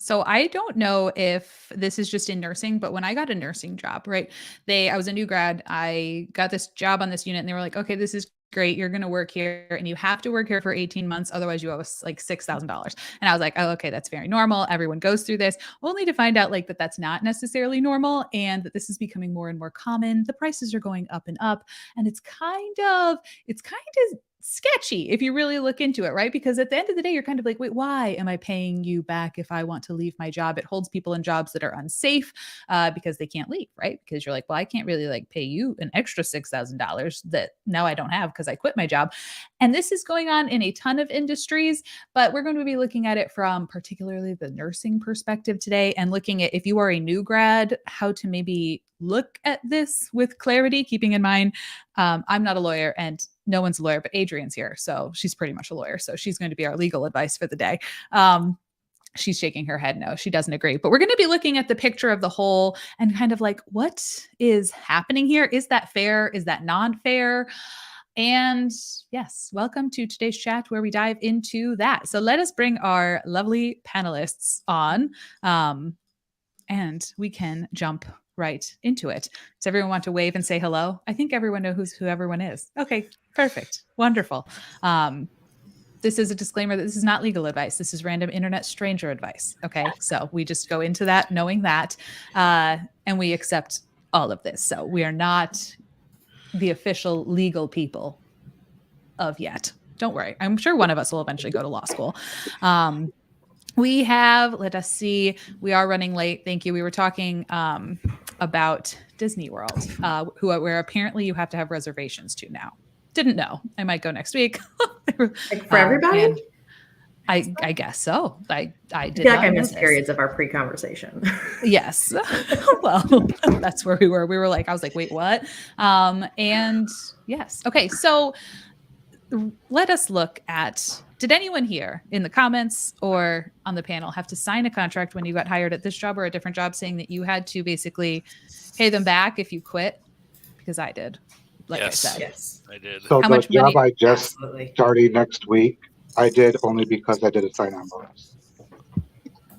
So I don't know if this is just in nursing, but when I got a nursing job, right? I was a new grad. I got this job on this unit and they were like, okay, this is great. You're going to work here and you have to work here for 18 months. Otherwise you owe us like $6,000. And I was like, oh, okay, that's very normal. Everyone goes through this, only to find out like that's not necessarily normal and that this is becoming more and more common. The prices are going up and up. And it's kind of sketchy if you really look into it, right? Because at the end of the day, you're kind of like, wait, why am I paying you back if I want to leave my job? It holds people in jobs that are unsafe because they can't leave, right? Because you're like, well, I can't really like pay you an extra $6,000 that now I don't have because I quit my job. And this is going on in a ton of industries, but we're going to be looking at it from particularly the nursing perspective today and looking at if you are a new grad, how to maybe look at this with clarity, keeping in mind I'm not a lawyer and no one's a lawyer, but Adrian's here. So she's pretty much a lawyer. So she's going to be our legal advice for the day. She's shaking her head. No, she doesn't agree. But we're going to be looking at the picture of the whole and kind of like, what is happening here? Is that fair? Is that non-fair? And yes, welcome to today's chat where we dive into that. So let us bring our lovely panelists on and we can jump right into it. Does everyone want to wave and say hello? I think everyone knows who everyone is. Okay, perfect. Wonderful. This is a disclaimer that this is not legal advice. This is random internet stranger advice. Okay, so we just go into that knowing that, and we accept all of this. So we are not the official legal people of yet. Don't worry. I'm sure one of us will eventually go to law school. We have, let us see, we are running late. Thank you. We were talking about Disney World, where apparently you have to have reservations to now. Didn't know. I might go next week. Like for everybody? I guess so. I did. I feel like I missed periods of our pre-conversation. Yes. Well, that's where we were. We were like, I was like, wait, what? And yes. Okay. So let us look at, did anyone here in the comments or on the panel have to sign a contract when you got hired at this job or a different job saying that you had to basically pay them back if you quit? Because I did. Like yes. I said. Yes, I did. So How the much job money? I just started next week, I did only because I did a sign-on bonus.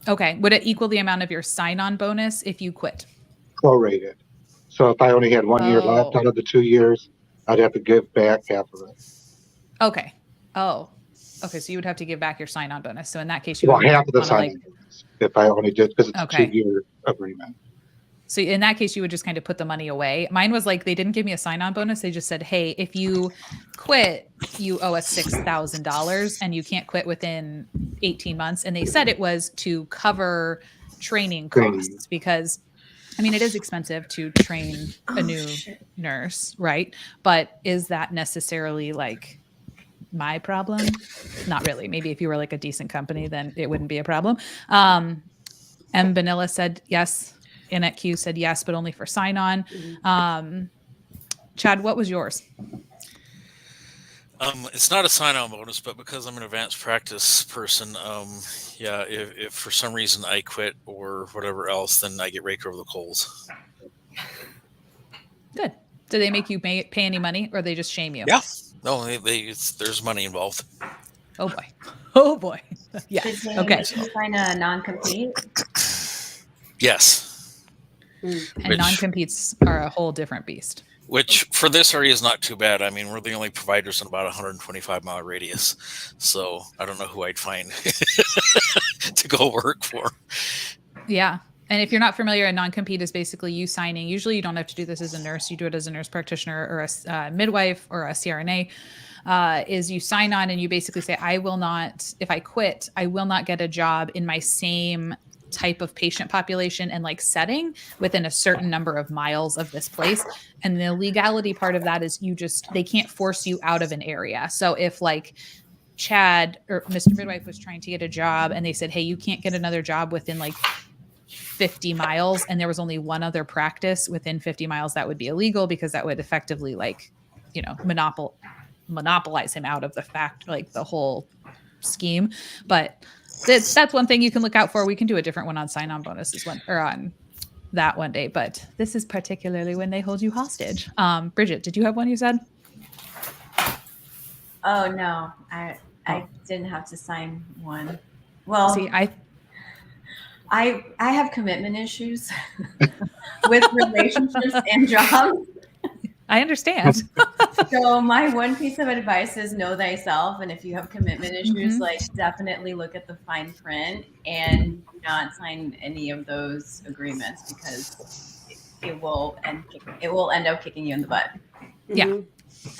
Okay. Would it equal the amount of your sign-on bonus if you quit? Prorated. So if I only had 1 year left out of the 2 years, I'd have to give back half of it. Okay. Oh. Okay. So you would have to give back your sign-on bonus. So in that case, you Well, would half of the sign-on bonus if I only did, because it's a 2-year agreement. So in that case, you would just kind of put the money away. Mine was like, they didn't give me a sign-on bonus. They just said, hey, if you quit, you owe us $6,000 and you can't quit within 18 months. And they said it was to cover training costs because, I mean, it is expensive to train a new nurse, right? But is that necessarily like my problem? Not really. Maybe if you were like a decent company, then it wouldn't be a problem. M. Vanilla said yes. Annette Q said yes, but only for sign-on. Chad, what was yours? It's not a sign-on bonus, but because I'm an advanced practice person, if for some reason I quit or whatever else, then I get raked over the coals. Good. Do they make you pay any money, or they just shame you? Yeah. No, there's money involved. Oh boy. Oh boy. Yes. Did they Okay. make you sign a non-compete? Yes. And non-competes are a whole different beast. Which for this area is not too bad. I mean, we're the only providers in about 125-mile radius. So I don't know who I'd find to go work for. Yeah. And if you're not familiar, a non-compete is basically you signing. Usually you don't have to do this as a nurse. You do it as a nurse practitioner or a midwife or a CRNA. Is you sign on and you basically say, I will not, if I quit, I will not get a job in my same type of patient population and like setting within a certain number of miles of this place. And the legality part of that is they can't force you out of an area. So if like Chad or Mr. Midwife was trying to get a job and they said, hey, you can't get another job within like 50 miles and there was only one other practice within 50 miles, that would be illegal because that would effectively like, monopolize him out of the whole scheme. But that's one thing you can look out for. We can do a different one on sign-on bonuses on that one day, but this is particularly when they hold you hostage. Bridget, did you have one you said? Oh no, I didn't have to sign one. Well, see, I have commitment issues with relationships and jobs. I understand. So my one piece of advice is know thyself. And if you have commitment issues, like definitely look at the fine print and do not sign any of those agreements because it will end up kicking you in the butt. Yeah.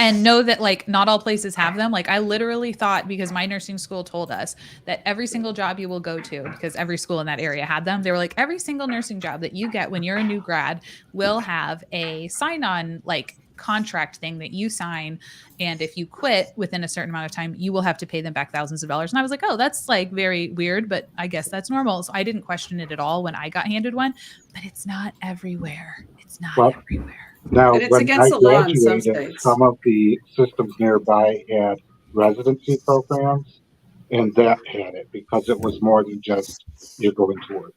And know that like not all places have them. Like I literally thought, because my nursing school told us that every single job you will go to, because every school in that area had them, they were like, every single nursing job that you get when you're a new grad will have a sign-on like contract thing that you sign. And if you quit within a certain amount of time, you will have to pay them back thousands of dollars. And I was like, oh, that's like very weird, but I guess that's normal. So I didn't question it at all when I got handed one, but it's not everywhere. It's not everywhere. Now, And it's when against I the law in some graduated, states. some of the systems nearby had residency programs, and that had it because it was more than just you're going to work.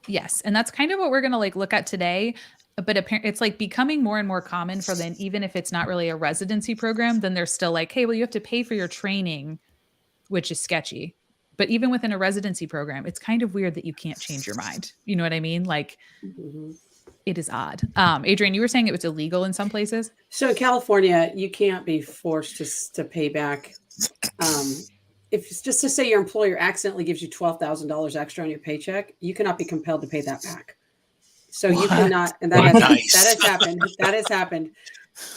Yes. And that's kind of what we're going to like look at today. But it's like becoming more and more common for then, even if it's not really a residency program, then they're still like, hey, well, you have to pay for your training, which is sketchy. But even within a residency program, it's kind of weird that you can't change your mind. You know what I mean? Like it is odd. Adrienne, you were saying it was illegal in some places. So in California, you can't be forced to pay back. If it's just to say your employer accidentally gives you $12,000 extra on your paycheck, you cannot be compelled to pay that back. So you cannot, and that has happened. That has happened.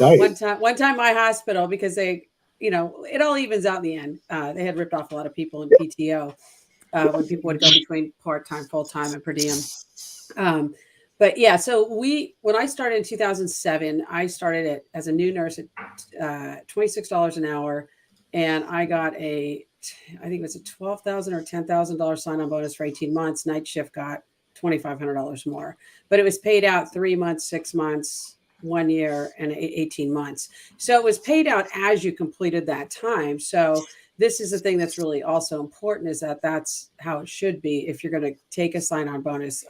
Nice. One time my hospital, because they, it all evens out in the end. They had ripped off a lot of people in PTO when people would go between part-time, full-time, and per diem. But yeah, so when I started in 2007, I started as a new nurse at $26 an hour, and I got I think it was a $12,000 or $10,000 sign-on bonus for 18 months. Night shift got $2,500 more, but it was paid out 3 months, 6 months, 1 year, and 18 months. So it was paid out as you completed that time. So this is the thing that's really also important, is that that's how it should be. If you're going to take a sign-on bonus,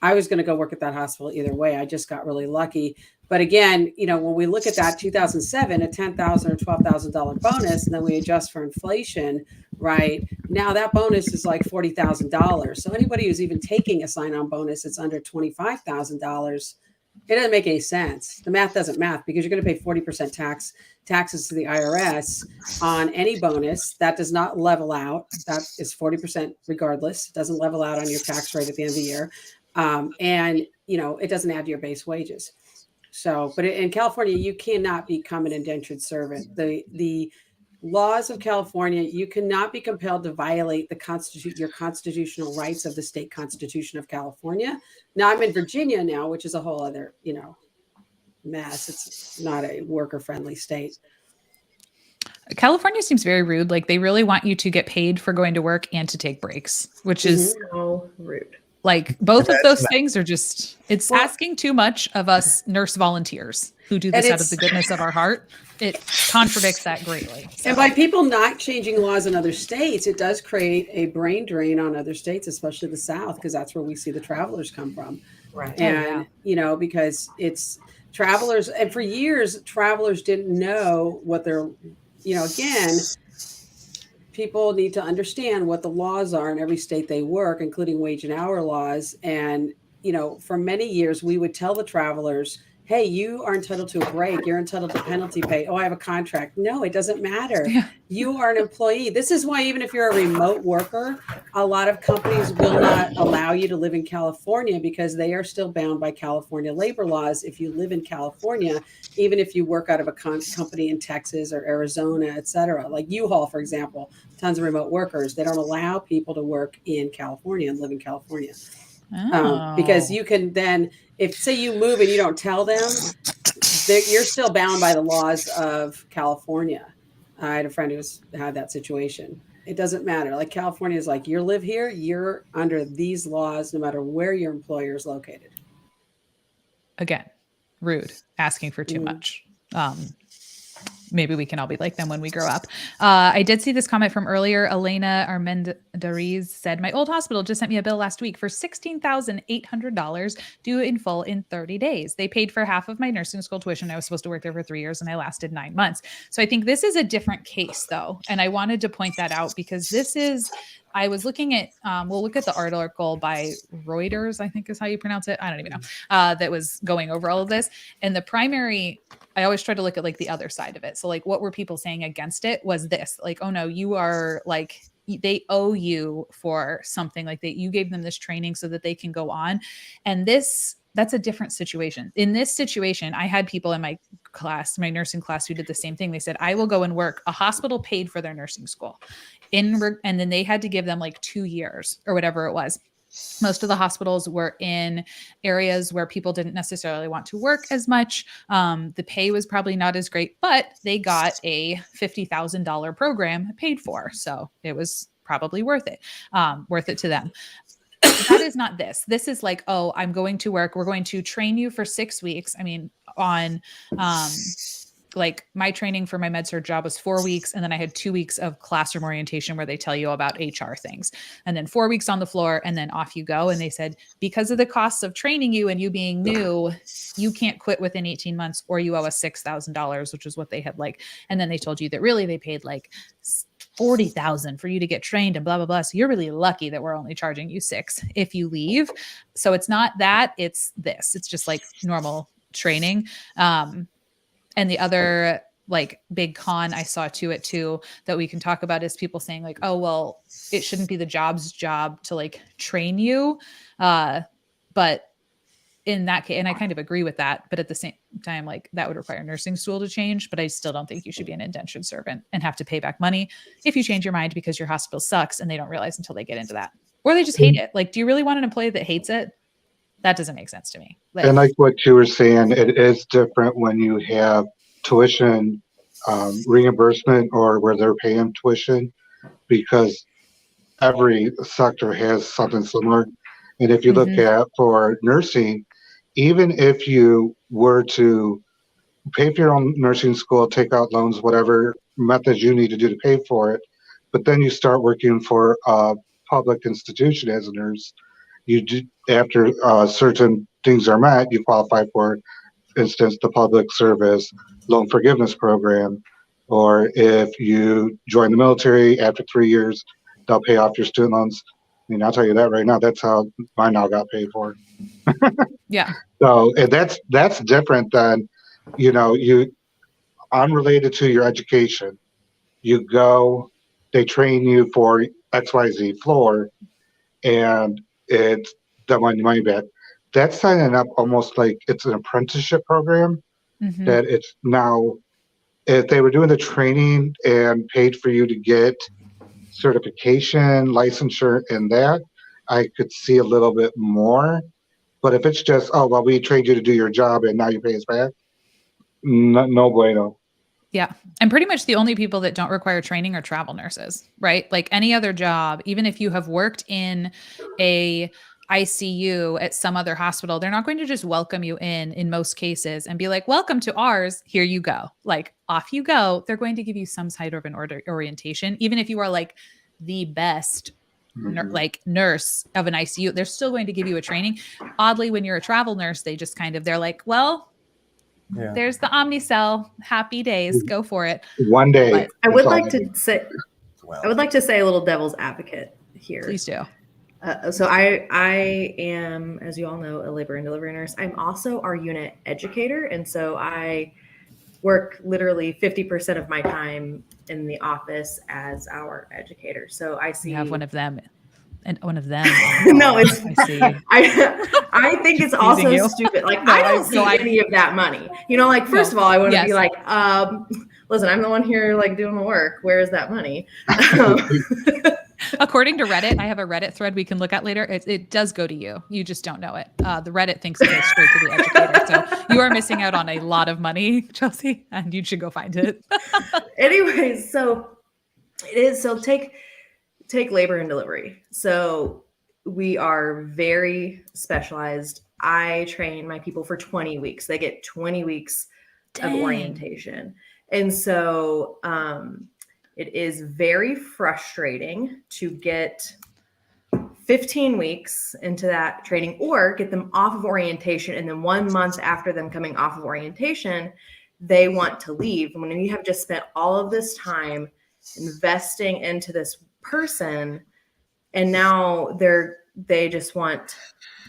I was going to go work at that hospital either way. I just got really lucky. But again, when we look at that 2007, a $10,000 or $12,000 bonus, and then we adjust for inflation, right? Now that bonus is like $40,000. So anybody who's even taking a sign-on bonus, it's under $25,000. It doesn't make any sense. The math doesn't math, because you're going to pay 40% taxes to the IRS on any bonus. That does not level out. That is 40% regardless. It doesn't level out on your tax rate at the end of the year. And it doesn't add to your base wages. So, but in California, you cannot become an indentured servant. The laws of California, you cannot be compelled to violate your constitutional rights of the state constitution of California. Now I'm in Virginia now, which is a whole other, mess. It's not a worker-friendly state. California seems very rude. Like they really want you to get paid for going to work and to take breaks, which is so rude. Like both of those things are just, it's asking too much of us nurse volunteers who do this out of the goodness of our heart. It contradicts that greatly. So. And by people not changing laws in other states, it does create a brain drain on other states, especially the South, because that's where we see the travelers come from. Right. And, because it's travelers. And for years, travelers didn't know what they're, again, people need to understand what the laws are in every state they work, including wage and hour laws. And, for many years, we would tell the travelers, hey, you are entitled to a break. You're entitled to penalty pay. Oh, I have a contract. No, it doesn't matter. Yeah. You are an employee. This is why even if you're a remote worker, a lot of companies will not allow you to live in California because they are still bound by California labor laws. If you live in California, even if you work out of a company in Texas or Arizona, et cetera, like U-Haul, for example, tons of remote workers, they don't allow people to work in California and live in California. Because you can then, if say you move and you don't tell them, you're still bound by the laws of California. I had a friend who had that situation. It doesn't matter. Like California is like, you live here, you're under these laws, no matter where your employer is located. Again, rude, asking for too much. Maybe we can all be like them when we grow up. I did see this comment from earlier. Elena Armendariz said, my old hospital just sent me a bill last week for $16,800 due in full in 30 days. They paid for half of my nursing school tuition. I was supposed to work there for 3 years and I lasted 9 months. So I think this is a different case though. And I wanted to point that out because this is I was looking at, we'll look at the article by Reuters, I think is how you pronounce it. I don't even know, that was going over all of this. And the primary, I always try to look at like the other side of it. So like, what were people saying against it was this, like, oh no, you are like, they owe you for something, like that you gave them this training so that they can go on. And that's a different situation. In this situation, I had people in my class, my nursing class, who did the same thing. They said, I will go and work. A hospital paid for their nursing school. And then they had to give them like 2 years or whatever it was. Most of the hospitals were in areas where people didn't necessarily want to work as much. The pay was probably not as great, but they got a $50,000 program paid for. So it was probably worth it to them. That is not this. This is like, oh, I'm going to work. We're going to train you for 6 weeks. I mean, on like my training for my med-surg job was 4 weeks. And then I had 2 weeks of classroom orientation where they tell you about HR things, and then 4 weeks on the floor, and then off you go. And they said, because of the costs of training you and you being new, you can't quit within 18 months or you owe us $6,000, which is what they had like. And then they told you that really they paid like $40,000 for you to get trained and blah, blah, blah. So you're really lucky that we're only charging you $6,000 if you leave. So it's not that, it's this, it's just like normal training. And the other like big con I saw to it too, that we can talk about, is people saying like, oh, well, it shouldn't be the job's job to like train you. But in that case, and I kind of agree with that, but at the same time, like that would require nursing school to change, but I still don't think you should be an indentured servant and have to pay back money if you change your mind because your hospital sucks and they don't realize until they get into that, or they just hate it. Like, do you really want an employee that hates it? That doesn't make sense to me. Like, and like what you were saying, it is different when you have tuition reimbursement or where they're paying tuition, because every sector has something similar. And if you look at for nursing, even if you were to pay for your own nursing school, take out loans, whatever methods you need to do to pay for it, but then you start working for a public institution as a nurse, you do, after certain things are met, you qualify for instance the public service loan forgiveness program. Or if you join the military after 3 years, they'll pay off your student loans. I mean, I'll tell you that right now, that's how mine now got paid for. yeah. So, and that's different than, you unrelated to your education. You go, they train you for XYZ floor, and it's the money back. That's signing up almost like it's an apprenticeship program. That it's now, if they were doing the training and paid for you to get certification, licensure, and that, I could see a little bit more. But if it's just, oh, well, we trained you to do your job and now you pay us back, no bueno. Yeah. And pretty much the only people that don't require training are travel nurses, right? Like any other job, even if you have worked in a ICU at some other hospital, they're not going to just welcome you in most cases and be like, welcome to ours, here you go. Like off you go. They're going to give you some side of an orientation. Even if you are like the best nurse of an ICU, they're still going to give you a training. Oddly, when you're a travel nurse, they just kind of, they're like, well, there's the Omnicell, happy days, go for it. One day. But I would like to say a little devil's advocate here. Please do. So I am, as you all know, a labor and delivery nurse. I'm also our unit educator. And so I work literally 50% of my time in the office as our educator. So I see. You have one of them. And one of them. No, it's. I see. I think it's also stupid. Like I don't see any of that money. Like first of all, I want to be like, listen, I'm the one here like doing the work. Where is that money? According to Reddit, I have a Reddit thread we can look at later. It does go to you. You just don't know it. The Reddit thinks it goes straight to the educator. So you are missing out on a lot of money, Chelsea, and you should go find it. Anyways, so it is. So take labor and delivery. So we are very specialized. I train my people for 20 weeks. They get 20 weeks of orientation. And so it is very frustrating to get 15 weeks into that training or get them off of orientation. And then 1 month after them coming off of orientation, they want to leave. When you have just spent all of this time investing into this person, and now they just want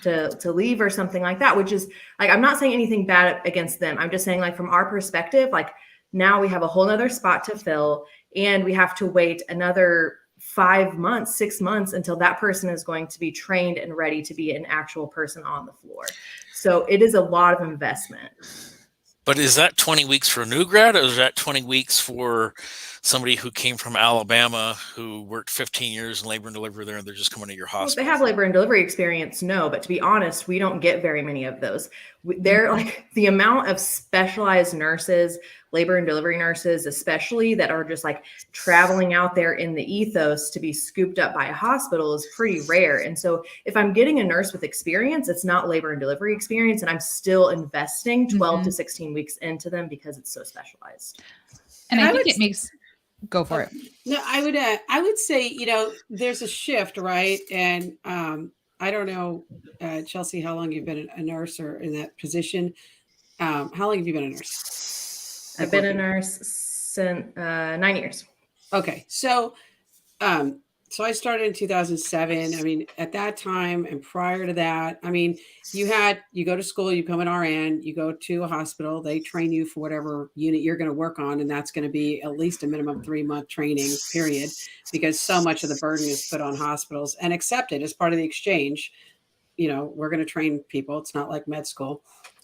to leave or something like that, which is like, I'm not saying anything bad against them. I'm just saying, like, from our perspective, like, now we have a whole nother spot to fill, and we have to wait another 5 months, 6 months until that person is going to be trained and ready to be an actual person on the floor. So it is a lot of investment. But is that 20 weeks for a new grad, or is that 20 weeks for somebody who came from Alabama who worked 15 years in labor and delivery there, and they're just coming to your Well, if hospital? they have labor and delivery experience, no. But to be honest, we don't get very many of those. They're like, the amount of specialized nurses, labor and delivery nurses, especially, that are just like traveling out there in the ethos to be scooped up by a hospital is pretty rare. And so if I'm getting a nurse with experience, it's not labor and delivery experience, and I'm still investing 12 to 16 weeks into them because it's so specialized. And I think it makes, go for it. No, I would say, you know, there's a shift, right? And I don't know, Chelsea, how long you've been a nurse or in that position. How long have you been a nurse? I've been a nurse since 9 years. Okay. So I started in 2007. I mean, at that time and prior to that, I mean, you go to school, you become an RN, you go to a hospital, they train you for whatever unit you're going to work on. And that's going to be at least a minimum 3-month training period, because so much of the burden is put on hospitals and accepted as part of the exchange. You know, we're going to train people. It's not like med school.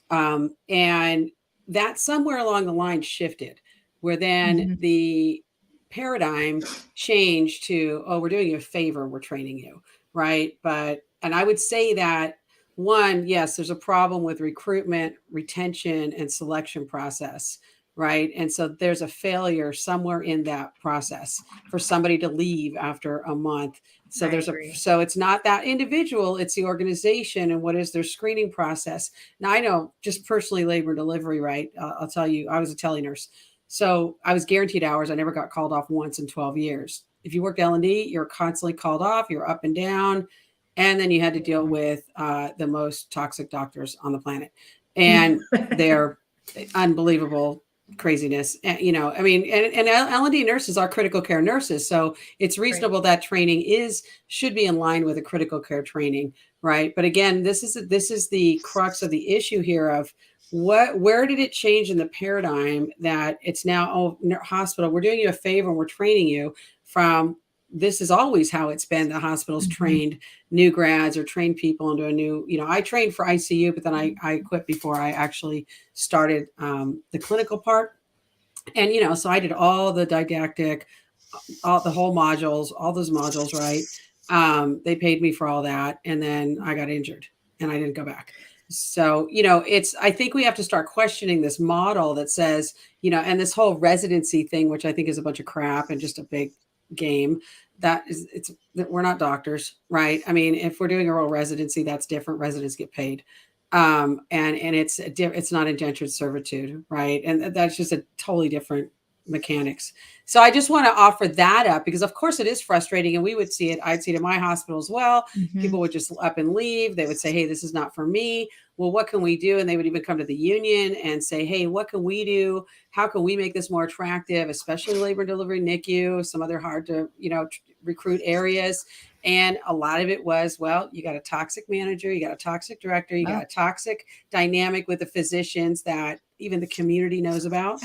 And that somewhere along the line shifted, where then the paradigm changed to, oh, we're doing you a favor, we're training you, right? And I would say that, one, yes, there's a problem with recruitment, retention, and selection process, right? And so there's a failure somewhere in that process for somebody to leave after a month. So so it's not that individual, it's the organization and what is their screening process. Now, I know just personally labor and delivery, right? I'll tell you, I was a tele-nurse. So I was guaranteed hours. I never got called off once in 12 years. If you worked L&D, you're constantly called off, you're up and down. And then you had to deal with the most toxic doctors on the planet. And their unbelievable craziness. And, you know, I mean, and L&D nurses are critical care nurses. So it's reasonable that training should be in line with a critical care training, right? But again, this is the crux of the issue here of, where did it change in the paradigm that it's now, oh, hospital, we're doing you a favor and we're training you, from this is always how it's been. The hospitals trained new grads or trained people into a new, you know, I trained for ICU, but then I quit before I actually started the clinical part. And, you know, so I did all the didactic, all the whole modules, all those modules, right? They paid me for all that. And then I got injured and I didn't go back. So, you know, I think we have to start questioning this model that says, you know, and this whole residency thing, which I think is a bunch of crap and just a big game, we're not doctors, right? I mean, if we're doing a real residency, that's different. Residents get paid. And it's not indentured servitude, right? And that's just a totally different mechanics. So I just want to offer that up, because of course it is frustrating, and we would see it. I'd see it in my hospital as well. People would just up and leave. They would say, hey, this is not for me. Well, what can we do? And they would even come to the union and say, hey, what can we do? How can we make this more attractive, especially labor and delivery, NICU, some other hard to, you know, recruit areas. And a lot of it was, well, you got a toxic manager, you got a toxic director, you got a toxic dynamic with the physicians that even the community knows about,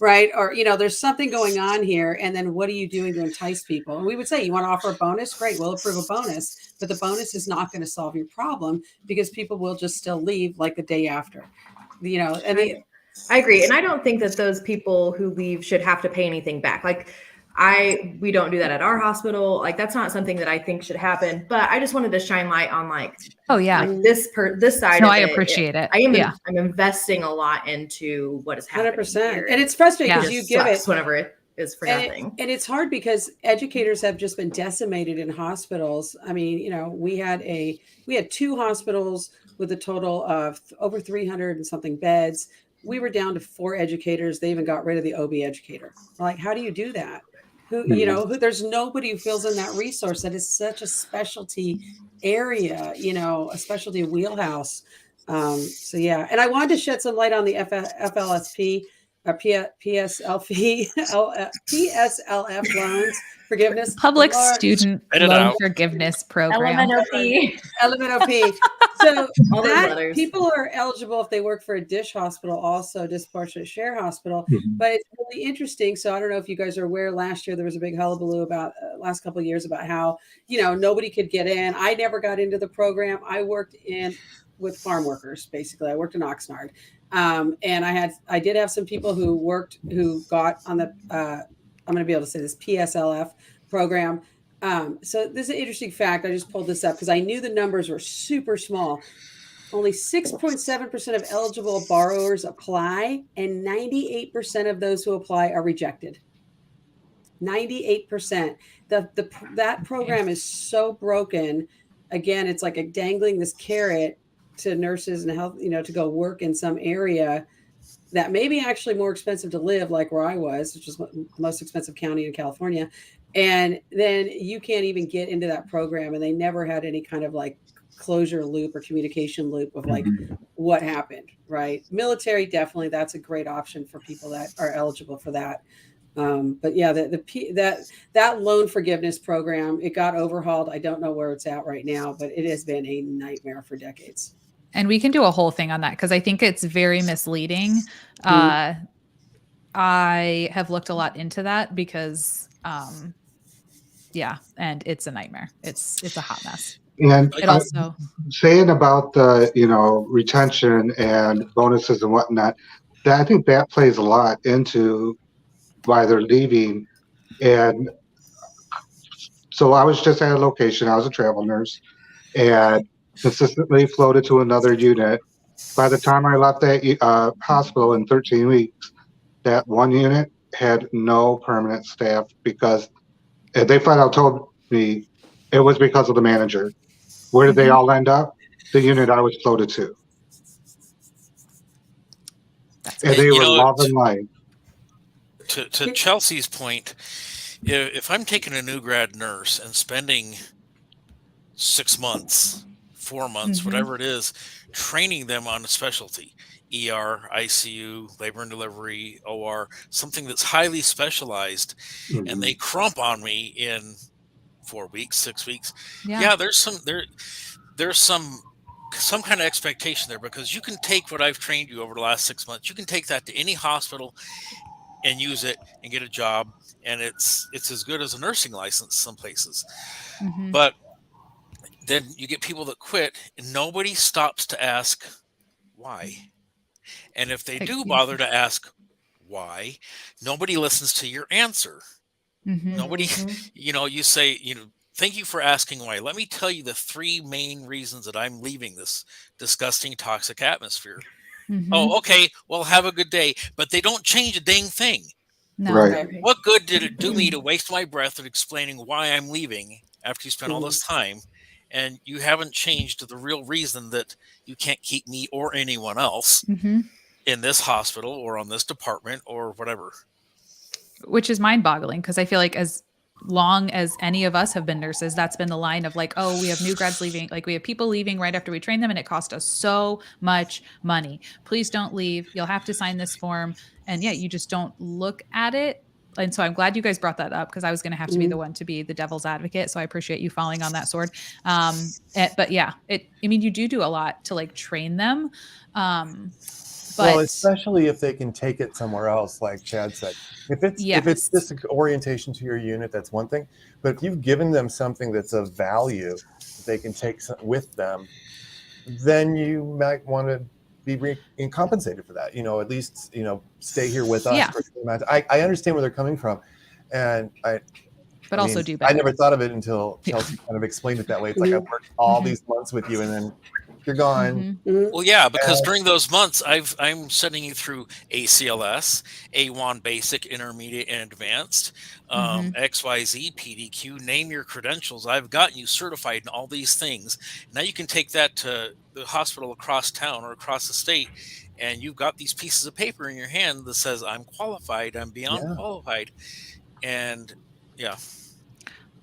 right? Or, you know, there's something going on here. And then what are you doing to entice people? And we would say, you want to offer a bonus? Great, we'll approve a bonus. But the bonus is not going to solve your problem, because people will just still leave like the day after, you know. And I agree. And I don't think that those people who leave should have to pay anything back. Like, we don't do that at our hospital. Like, that's not something that I think should happen. But I just wanted to shine light on, like, this side. No, of I appreciate it. I'm investing a lot into what is happening 100%. here. And it's frustrating because you give it whenever it is for nothing. And it's hard because educators have just been decimated in hospitals. I mean, you know, we had 2 hospitals with a total of over 300 and something beds. We were down to 4 educators. They even got rid of the OB educator. Like, how do you do that? There's nobody who fills in that resource. That is such a specialty area, you know, a specialty wheelhouse. So yeah. And I wanted to shed some light on the FLSP. PSLF, PSLF loans forgiveness. Public Large- Student Spit it Loan out. Forgiveness Program. LMNOP. LMNOP. So All those that letters. people are eligible if they work for a dish hospital, also disproportionate share hospital. Mhm. But it's really interesting. So I don't know if you guys are aware. Last year there was a big hullabaloo about last couple of years about how nobody could get in. I never got into the program. I worked with farm workers basically. I worked in Oxnard, and I did have some people who got on the I'm going to be able to say this PSLF program. So this is an interesting fact. I just pulled this up because I knew the numbers were super small. Only 6.7% of eligible borrowers apply, and 98% of those who apply are rejected. 98%. That program is so broken. Again, it's like dangling this carrot to nurses and health, to go work in some area that may be actually more expensive to live, like where I was, which is the most expensive county in California. And then you can't even get into that program. And they never had any kind of like closure loop or communication loop of like what happened, right? Military, definitely, that's a great option for people that are eligible for that. But yeah, that loan forgiveness program, it got overhauled. I don't know where it's at right now, but it has been a nightmare for decades. And we can do a whole thing on that because I think it's very misleading. I have looked a lot into that because, and it's a nightmare. It's a hot mess. And It also saying about the retention and bonuses and whatnot, I think that plays a lot into why they're leaving. And so I was just at a location. I was a travel nurse and consistently floated to another unit. By the time I left that hospital in 13 weeks, that one unit had no permanent staff because they flat out told me it was because of the manager. Where did they all end up? The unit I was floated to. And they were loving life. To Chelsea's point, if I'm taking a new grad nurse and spending 6 months, 4 months, whatever it is, training them on a specialty, ER, ICU, labor and delivery, OR, something that's highly specialized, and they crump on me in 4 weeks, 6 weeks. Yeah, there's some kind of expectation there, because you can take what I've trained you over the last 6 months. You can take that to any hospital and use it and get a job, and it's as good as a nursing license some places. But then you get people that quit and nobody stops to ask why. And if they do bother to ask why, nobody listens to your answer. Nobody, you say, thank you for asking why. Let me tell you the 3 main reasons that I'm leaving this disgusting, toxic atmosphere. Oh, okay. Well, have a good day. But they don't change a dang thing. No. Right. What good did it do me to waste my breath at explaining why I'm leaving after you spent all this time, and you haven't changed the real reason that you can't keep me or anyone else in this hospital or on this department or whatever. Which is mind-boggling, because I feel like as long as any of us have been nurses, that's been the line of like, oh, we have new grads leaving. Like, we have people leaving right after we train them, and it cost us so much money. Please don't leave. You'll have to sign this form. And yeah, you just don't look at it. And so I'm glad you guys brought that up, because I was going to have to be the one to be the devil's advocate. So I appreciate you falling on that sword. But yeah, you do a lot to like train them. Well, especially if they can take it somewhere else, like Chad said. If it's just an orientation to your unit, that's one thing. But if you've given them something that's of value that they can take with them, then you might want to be compensated for that. At least stay here with us. Yeah. I understand where they're coming from, and also do better. I never thought of it until Chelsea kind of explained it that way. It's like I've worked all these months with you, and then you're gone. Well, yeah, because during those months, I'm sending you through ACLS, A1 Basic, Intermediate, and Advanced, XYZ, PDQ. Name your credentials. I've gotten you certified in all these things. Now you can take that to the hospital across town or across the state, and you've got these pieces of paper in your hand that says, "I'm qualified. I'm beyond qualified," and yeah.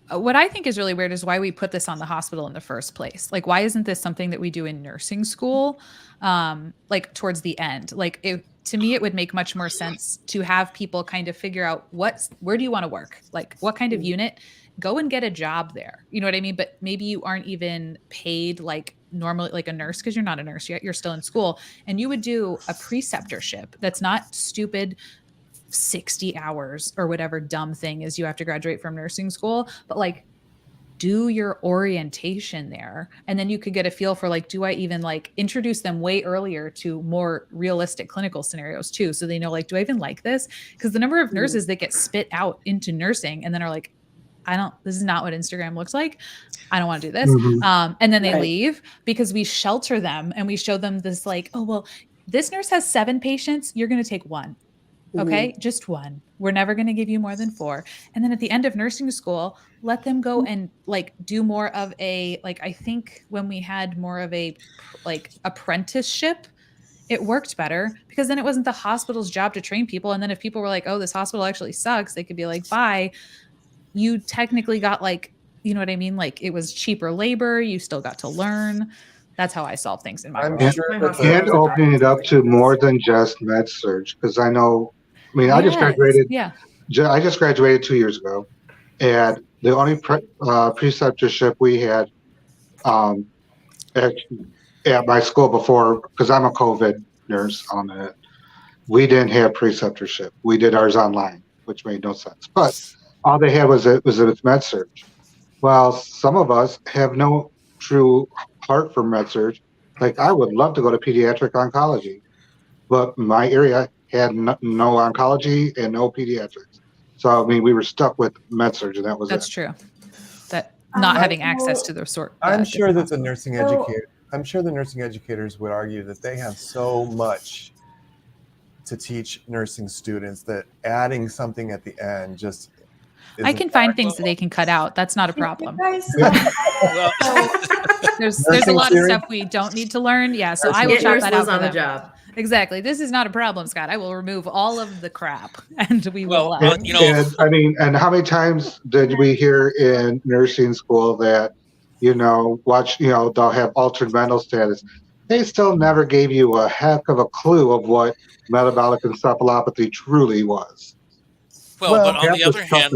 What I think is really weird is why we put this on the hospital in the first place. Like, why isn't this something that we do in nursing school? Like towards the end, like to me, it would make much more sense to have people kind of figure out where do you want to work? Like what kind of unit, go and get a job there. You know what I mean? But maybe you aren't even paid like normally like a nurse because you're not a nurse yet. You're still in school, and you would do a preceptorship. That's not stupid 60 hours or whatever dumb thing is you have to graduate from nursing school, but like do your orientation there. And then you could get a feel for like, do I even like introduce them way earlier to more realistic clinical scenarios too? So they know like, do I even like this? Because the number of nurses that get spit out into nursing and then are like, this is not what Instagram looks like. I don't want to do this. And then they leave because we shelter them and we show them this like, oh, well, this nurse has 7 patients. You're going to take 1. Okay. Just 1. We're never going to give you more than 4. And then at the end of nursing school, let them go and like do more of a, like, I think when we had more of a like apprenticeship, it worked better because then it wasn't the hospital's job to train people. And then if people were like, oh, this hospital actually sucks, they could be like, bye. You technically got like, you know what I mean? Like it was cheaper labor. You still got to learn. That's how I solve things in my world. And opening it up to more than just med surg, because I know, I mean, I just graduated. Yeah, I just graduated 2 years ago, and the only preceptorship we had at my school before, because I'm a COVID nurse on it, we didn't have preceptorship. We did ours online, which made no sense. But all they had was it with med surg. Well, some of us have no true heart for med surg. Like I would love to go to pediatric oncology, but my area had no oncology and no pediatrics. So I mean, we were stuck with med surg, and that's true. That not having access to the sort. I'm sure that the nursing educators would argue that they have so much to teach nursing students that adding something at the end just. I can find things that they can cut out. That's not a problem. There's a lot of stuff we don't need to learn. Yeah, so I will chop that out on the job. Exactly. This is not a problem, Scott. I will remove all of the crap, and we will. And I mean, and how many times did we hear in nursing school that, they'll have altered mental status. They still never gave you a heck of a clue of what metabolic encephalopathy truly was. Well, but on the other hand,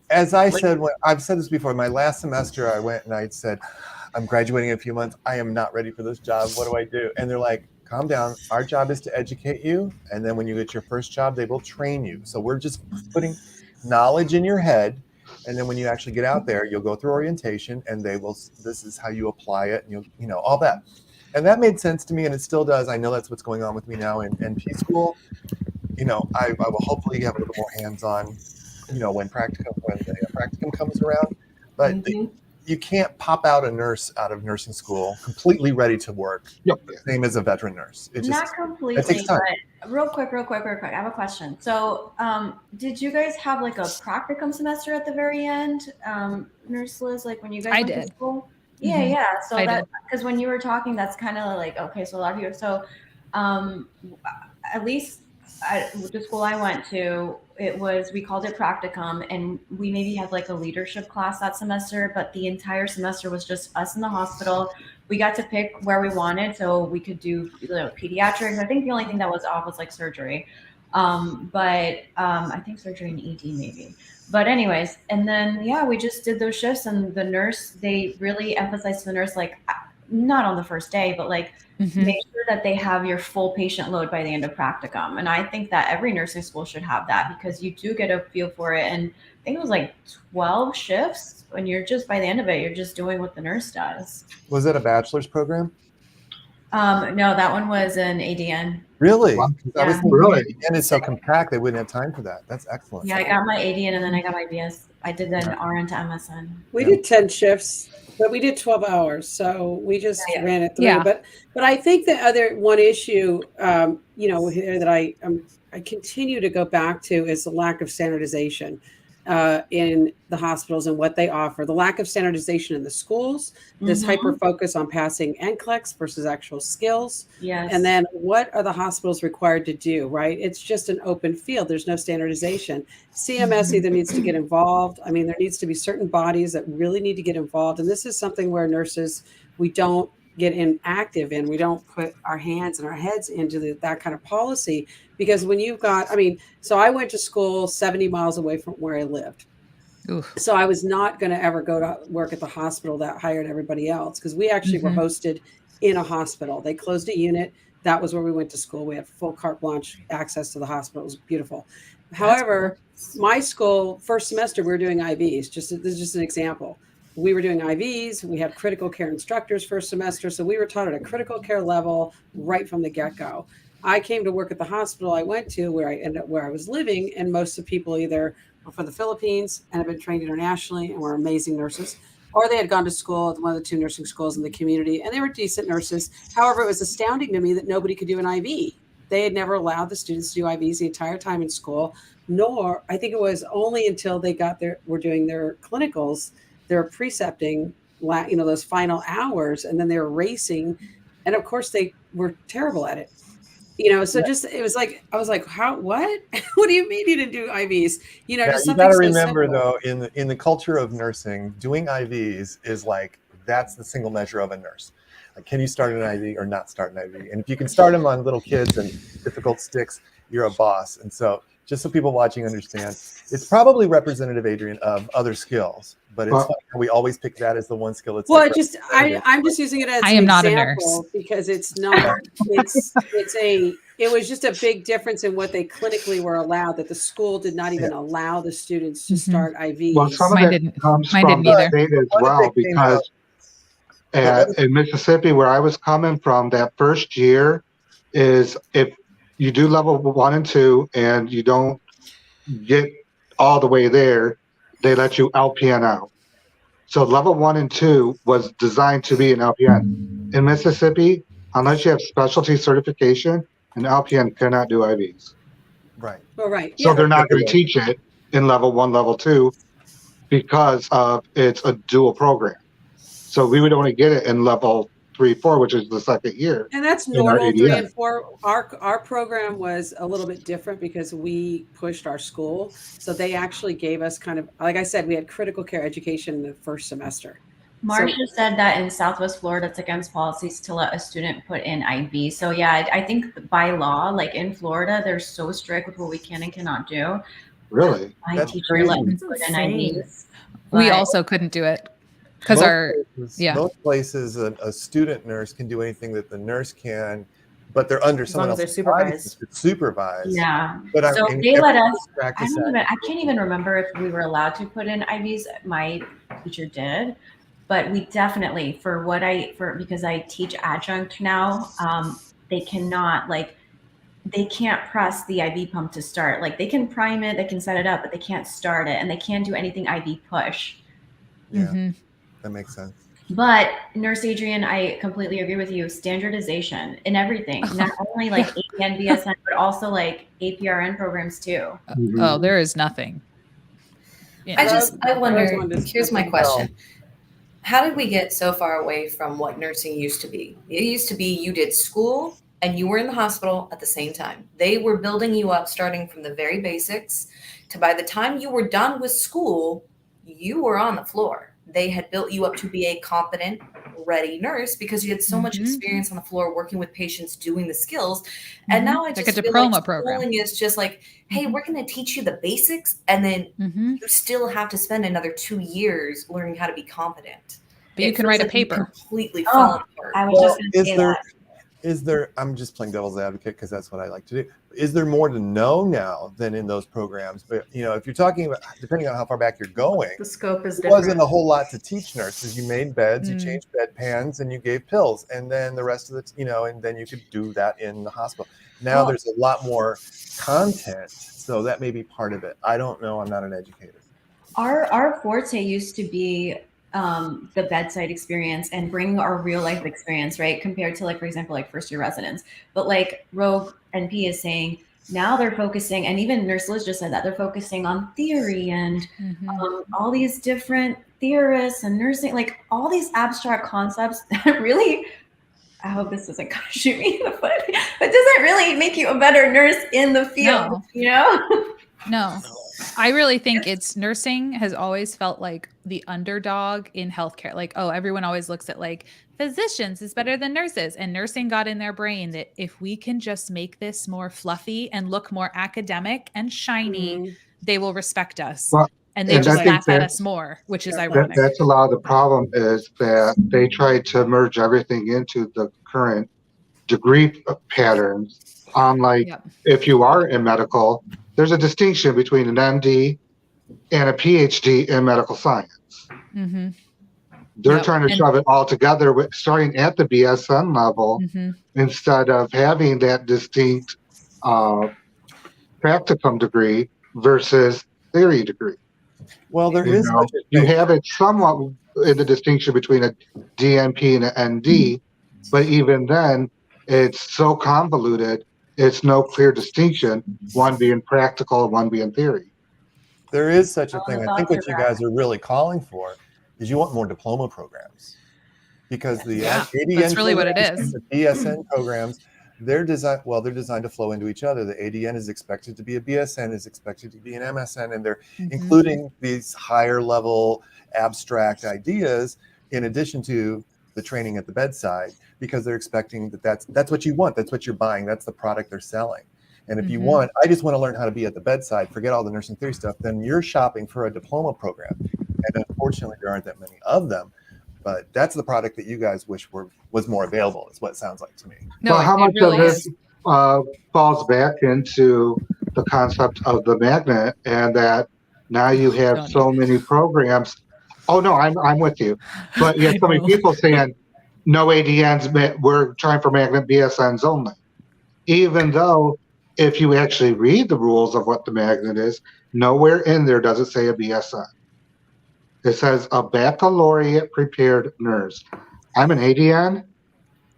as I said, I've said this before. My last semester, I went and I said, I'm graduating in a few months. I am not ready for this job. What do I do? And they're like, calm down. Our job is to educate you. And then when you get your first job, they will train you. So we're just putting knowledge in your head. And then when you actually get out there, you'll go through orientation and this is how you apply it. And you'll, all that. And that made sense to me. And it still does. I know that's what's going on with me now in NP school. I will hopefully have a little more hands-on, when the practicum comes around. But you can't pop out a nurse out of nursing school completely ready to work. Yep. Same as a veteran nurse. Not completely, but real quick. I have a question. So did you guys have like a practicum semester at the very end, Nurse Liz, like when you guys went to school? Yeah. So because when you were talking, that's kind of like, okay, so a lot of you, so at least the school I went to, we called it practicum, and we maybe had like a leadership class that semester, but the entire semester was just us in the hospital. We got to pick where we wanted, so we could do pediatrics. I think the only thing that was off was like surgery, but I think surgery and ED maybe. But anyways, and then we just did those shifts, and the nurse, they really emphasized to the nurse, like not on the first day, but like make sure that they have your full patient load by the end of practicum. And I think that every nursing school should have that, because you do get a feel for it. And I think it was like 12 shifts when you're just, by the end of it, you're just doing what the nurse does. Was it a bachelor's program? No, that one was an ADN. Really? Wow. Yeah. Really? And it's so compact, they wouldn't have time for that. That's excellent. Yeah, I got my ADN and then I got my BS. I did an RN to MSN. We did 10 shifts, but we did 12 hours. So we just ran it through. Yeah. But I think the other one issue, here that I continue to go back to is the lack of standardization in the hospitals and what they offer. The lack of standardization in the schools, this hyper focus on passing NCLEX versus actual skills. Yes. And then what are the hospitals required to do, right? It's just an open field. There's no standardization. CMS either needs to get involved. I mean, there needs to be certain bodies that really need to get involved. And this is something where nurses, we don't get active in. We don't put our hands and our heads into that kind of policy, because when you've got, so I went to school 70 miles away from where I lived. Oof. So I was not going to ever go to work at the hospital that hired everybody else, because we actually were hosted in a hospital. They closed a unit. That was where we went to school. We had full carte blanche access to the hospital. It was beautiful. However, my school, first semester, we were doing IVs. This is just an example. We were doing IVs. We had critical care instructors first semester. So we were taught at a critical care level right from the get-go. I came to work at the hospital I went to, where I was living, and most of the people either were from the Philippines and have been trained internationally and were amazing nurses, or they had gone to school at one of the 2 nursing schools in the community, and they were decent nurses. However, it was astounding to me that nobody could do an IV. They had never allowed the students to do IVs the entire time in school, nor, I think it was only until they were doing their clinicals, their precepting, those final hours, and then they were racing. And of course they were terrible at it. So it was like, I was like, what? What do you mean you didn't do IVs? You got to remember though, in the culture of nursing, doing IVs is like, that's the single measure of a nurse. Like, can you start an IV or not start an IV? And if you can start them on little kids and difficult sticks, you're a boss. And so just so people watching understand, it's probably representative, Adrian, of other skills. But it's funny how we always pick that as the one skill. I'm just using it as I am not a nurse, because it's not. It was just a big difference in what they clinically were allowed, that the school did not even allow the students to start IVs. Well, some of it comes from the state as well, because in Mississippi, where I was coming from, that first year is if you do level 1 and 2 and you don't get all the way there, they let you LPN out. So level 1 and 2 was designed to be an LPN. In Mississippi, unless you have specialty certification, an LPN cannot do IVs. Right. Oh, right. So they're not going to teach it in level 1, level 2, because it's a dual program. So we would only get it in level 3, 4, which is the second year. And that's normal. 3 and 4. Our program was a little bit different because we pushed our school. So they actually gave us kind of, like I said, we had critical care education in the first semester. Marcia said that in Southwest Florida, it's against policies to let a student put in IV. So yeah, I think by law, like in Florida, they're so strict with what we can and cannot do. Really? My teacher let me put in IVs. We also couldn't do it. Because most places, a student nurse can do anything that the nurse can, but they're under someone else's supervised. Yeah. But so they let us. I can't even remember if we were allowed to put in IVs. My teacher did, but we definitely because I teach adjunct now. They cannot they can't press the IV pump to start. Like they can prime it, they can set it up, but they can't start it, and they can't do anything IV push. Yeah. That makes sense. But Nurse Adrian, I completely agree with you. Standardization in everything, not only like APN, BSN, but also like APRN programs too. Oh, there is nothing. Yeah. I wonder, here's my question. How did we get so far away from what nursing used to be? It used to be you did school and you were in the hospital at the same time. They were building you up starting from the very basics to by the time you were done with school, you were on the floor. They had built you up to be a competent, ready nurse because you had so much experience on the floor working with patients, doing the skills. And now I just like a feel diploma like program. schooling is just like, hey, we're going to teach you the basics, and then you still have to spend another 2 years learning how to be competent. But you can write a paper. Completely fall apart. I was just going to say that. Is there, I'm just playing devil's advocate because that's what I like to do. Is there more to know now than in those programs? But, if you're talking about, depending on how far back you're going, the scope is different. There wasn't a whole lot to teach nurses. You made beds, you changed bedpans, and you gave pills. And then the rest of it, and then you could do that in the hospital. Now there's a lot more content. So that may be part of it. I don't know. I'm not an educator. Our forte used to be the bedside experience and bring our real life experience, right? Compared to for example, first year residents. But Rogue NP is saying now they're focusing, and even Nurse Liz just said that they're focusing on theory and all these different theorists and nursing, all these abstract concepts that really, I hope this doesn't shoot me in the foot, but doesn't really make you a better nurse in the field, No. No. I really think it's nursing has always felt like the underdog in healthcare. Like, oh, everyone always looks at like physicians is better than nurses. And nursing got in their brain that if we can just make this more fluffy and look more academic and shiny, they will respect us. Well, and they just laugh at us more, which is ironic. That's a lot of the problem is that they try to merge everything into the current degree patterns. Unlike if you are in medical, there's a distinction between an MD and a PhD in medical science. They're trying to shove it all together, starting at the BSN level, instead of having that distinct practicum degree versus theory degree. Well, there is you have it somewhat in the distinction between a DNP and an ND, but even then, it's so convoluted. It's no clear distinction, one being practical and one being theory. There is such a thing. I think what you guys are really calling for is you want more diploma programs, because the ADN that's really what it is. The BSN programs, they're designed to flow into each other. The ADN is expected to be a BSN, is expected to be an MSN, and they're including these higher level abstract ideas in addition to the training at the bedside, because they're expecting that's what you want, that's what you're buying, that's the product they're selling. And if you want, I just want to learn how to be at the bedside, forget all the nursing theory stuff, then you're shopping for a diploma program. And unfortunately, there aren't that many of them. But that's the product that you guys wish was more available, is what it sounds like to me. No, well, how much really of this falls back into the concept of the magnet, and that now you have so many programs. Oh, no, I'm with you. But you have so many people saying, no ADNs, we're trying for magnet BSNs only. Even though, if you actually read the rules of what the magnet is, nowhere in there does it say a BSN. It says a baccalaureate prepared nurse. I'm an ADN.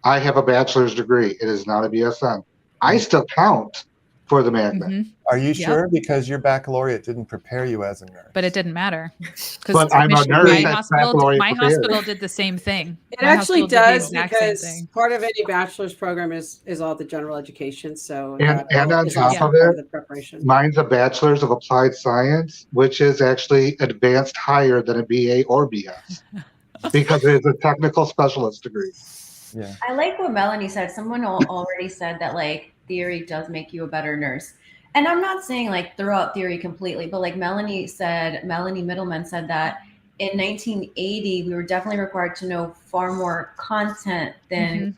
I have a bachelor's degree. It is not a BSN. I still count for the magnet. Are you sure? Because your baccalaureate didn't prepare you as a nurse. But it didn't matter. But I'm a nurse. My hospital did the same thing. It actually does, because part of any bachelor's program is all the general education. So and on top of it, the preparation. Mine's a bachelor's of applied science, which is actually advanced higher than a BA or BS, because it is a technical specialist degree. Yeah. I like what Melanie said. Someone already said that like theory does make you a better nurse. And I'm not saying like throw out theory completely, but like Melanie Middleman said that in 1980, we were definitely required to know far more content than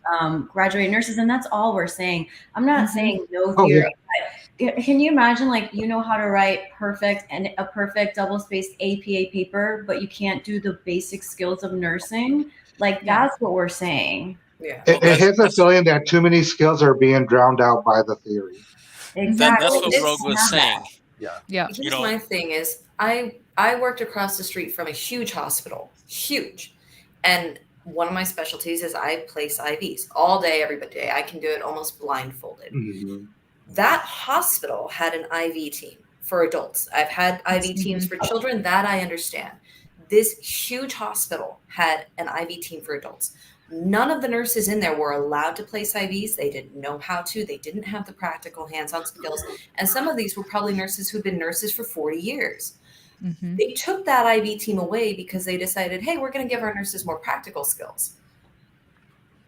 graduated nurses. And that's all we're saying. I'm not saying no theory. Can you imagine, like, you know how to write a perfect double-spaced APA paper, but you can't do the basic skills of nursing? Like, that's what we're saying. Yeah. It has a feeling that too many skills are being drowned out by the theory. Exactly. That's what Rogue was saying. Yeah. Here's my thing is, I worked across the street from a huge hospital, huge. And one of my specialties is I place IVs all day, every day. I can do it almost blindfolded. That hospital had an IV team for adults. I've had IV teams for children, that I understand. This huge hospital had an IV team for adults. None of the nurses in there were allowed to place IVs. They didn't know how to. They didn't have the practical hands-on skills. And some of these were probably nurses who'd been nurses for 40 years. They took that IV team away because they decided, hey, we're going to give our nurses more practical skills.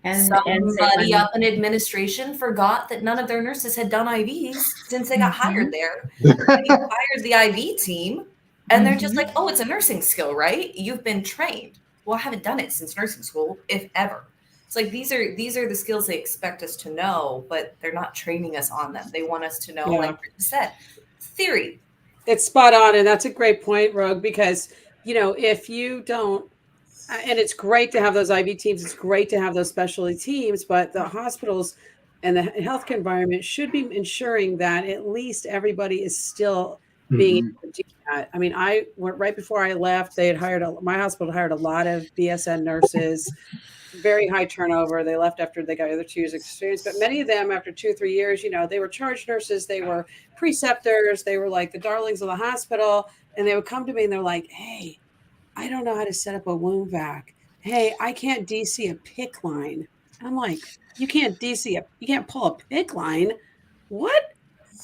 And somebody up in administration forgot that none of their nurses had done IVs since they got hired there. They hired the IV team, and they're just like, oh, it's a nursing skill, right? You've been trained. Well, I haven't done it since nursing school, if ever. It's like these are the skills they expect us to know, but they're not training us on them. They want us to know, like you said, theory. It's spot on, and that's a great point, Rogue, because, if you don't, and it's great to have those IV teams, it's great to have those specialty teams, but the hospitals and the healthcare environment should be ensuring that at least everybody is still being able to do that. I mean, right before I left, my hospital hired a lot of BSN nurses, very high turnover. They left after they got other 2 years experience, but many of them after 2 or 3 years, they were charge nurses, they were preceptors, they were like the darlings of the hospital. And they would come to me and they're like, hey, I don't know how to set up a wound vac. Hey, I can't DC a PICC line. I'm like, you can't pull a PICC line? What?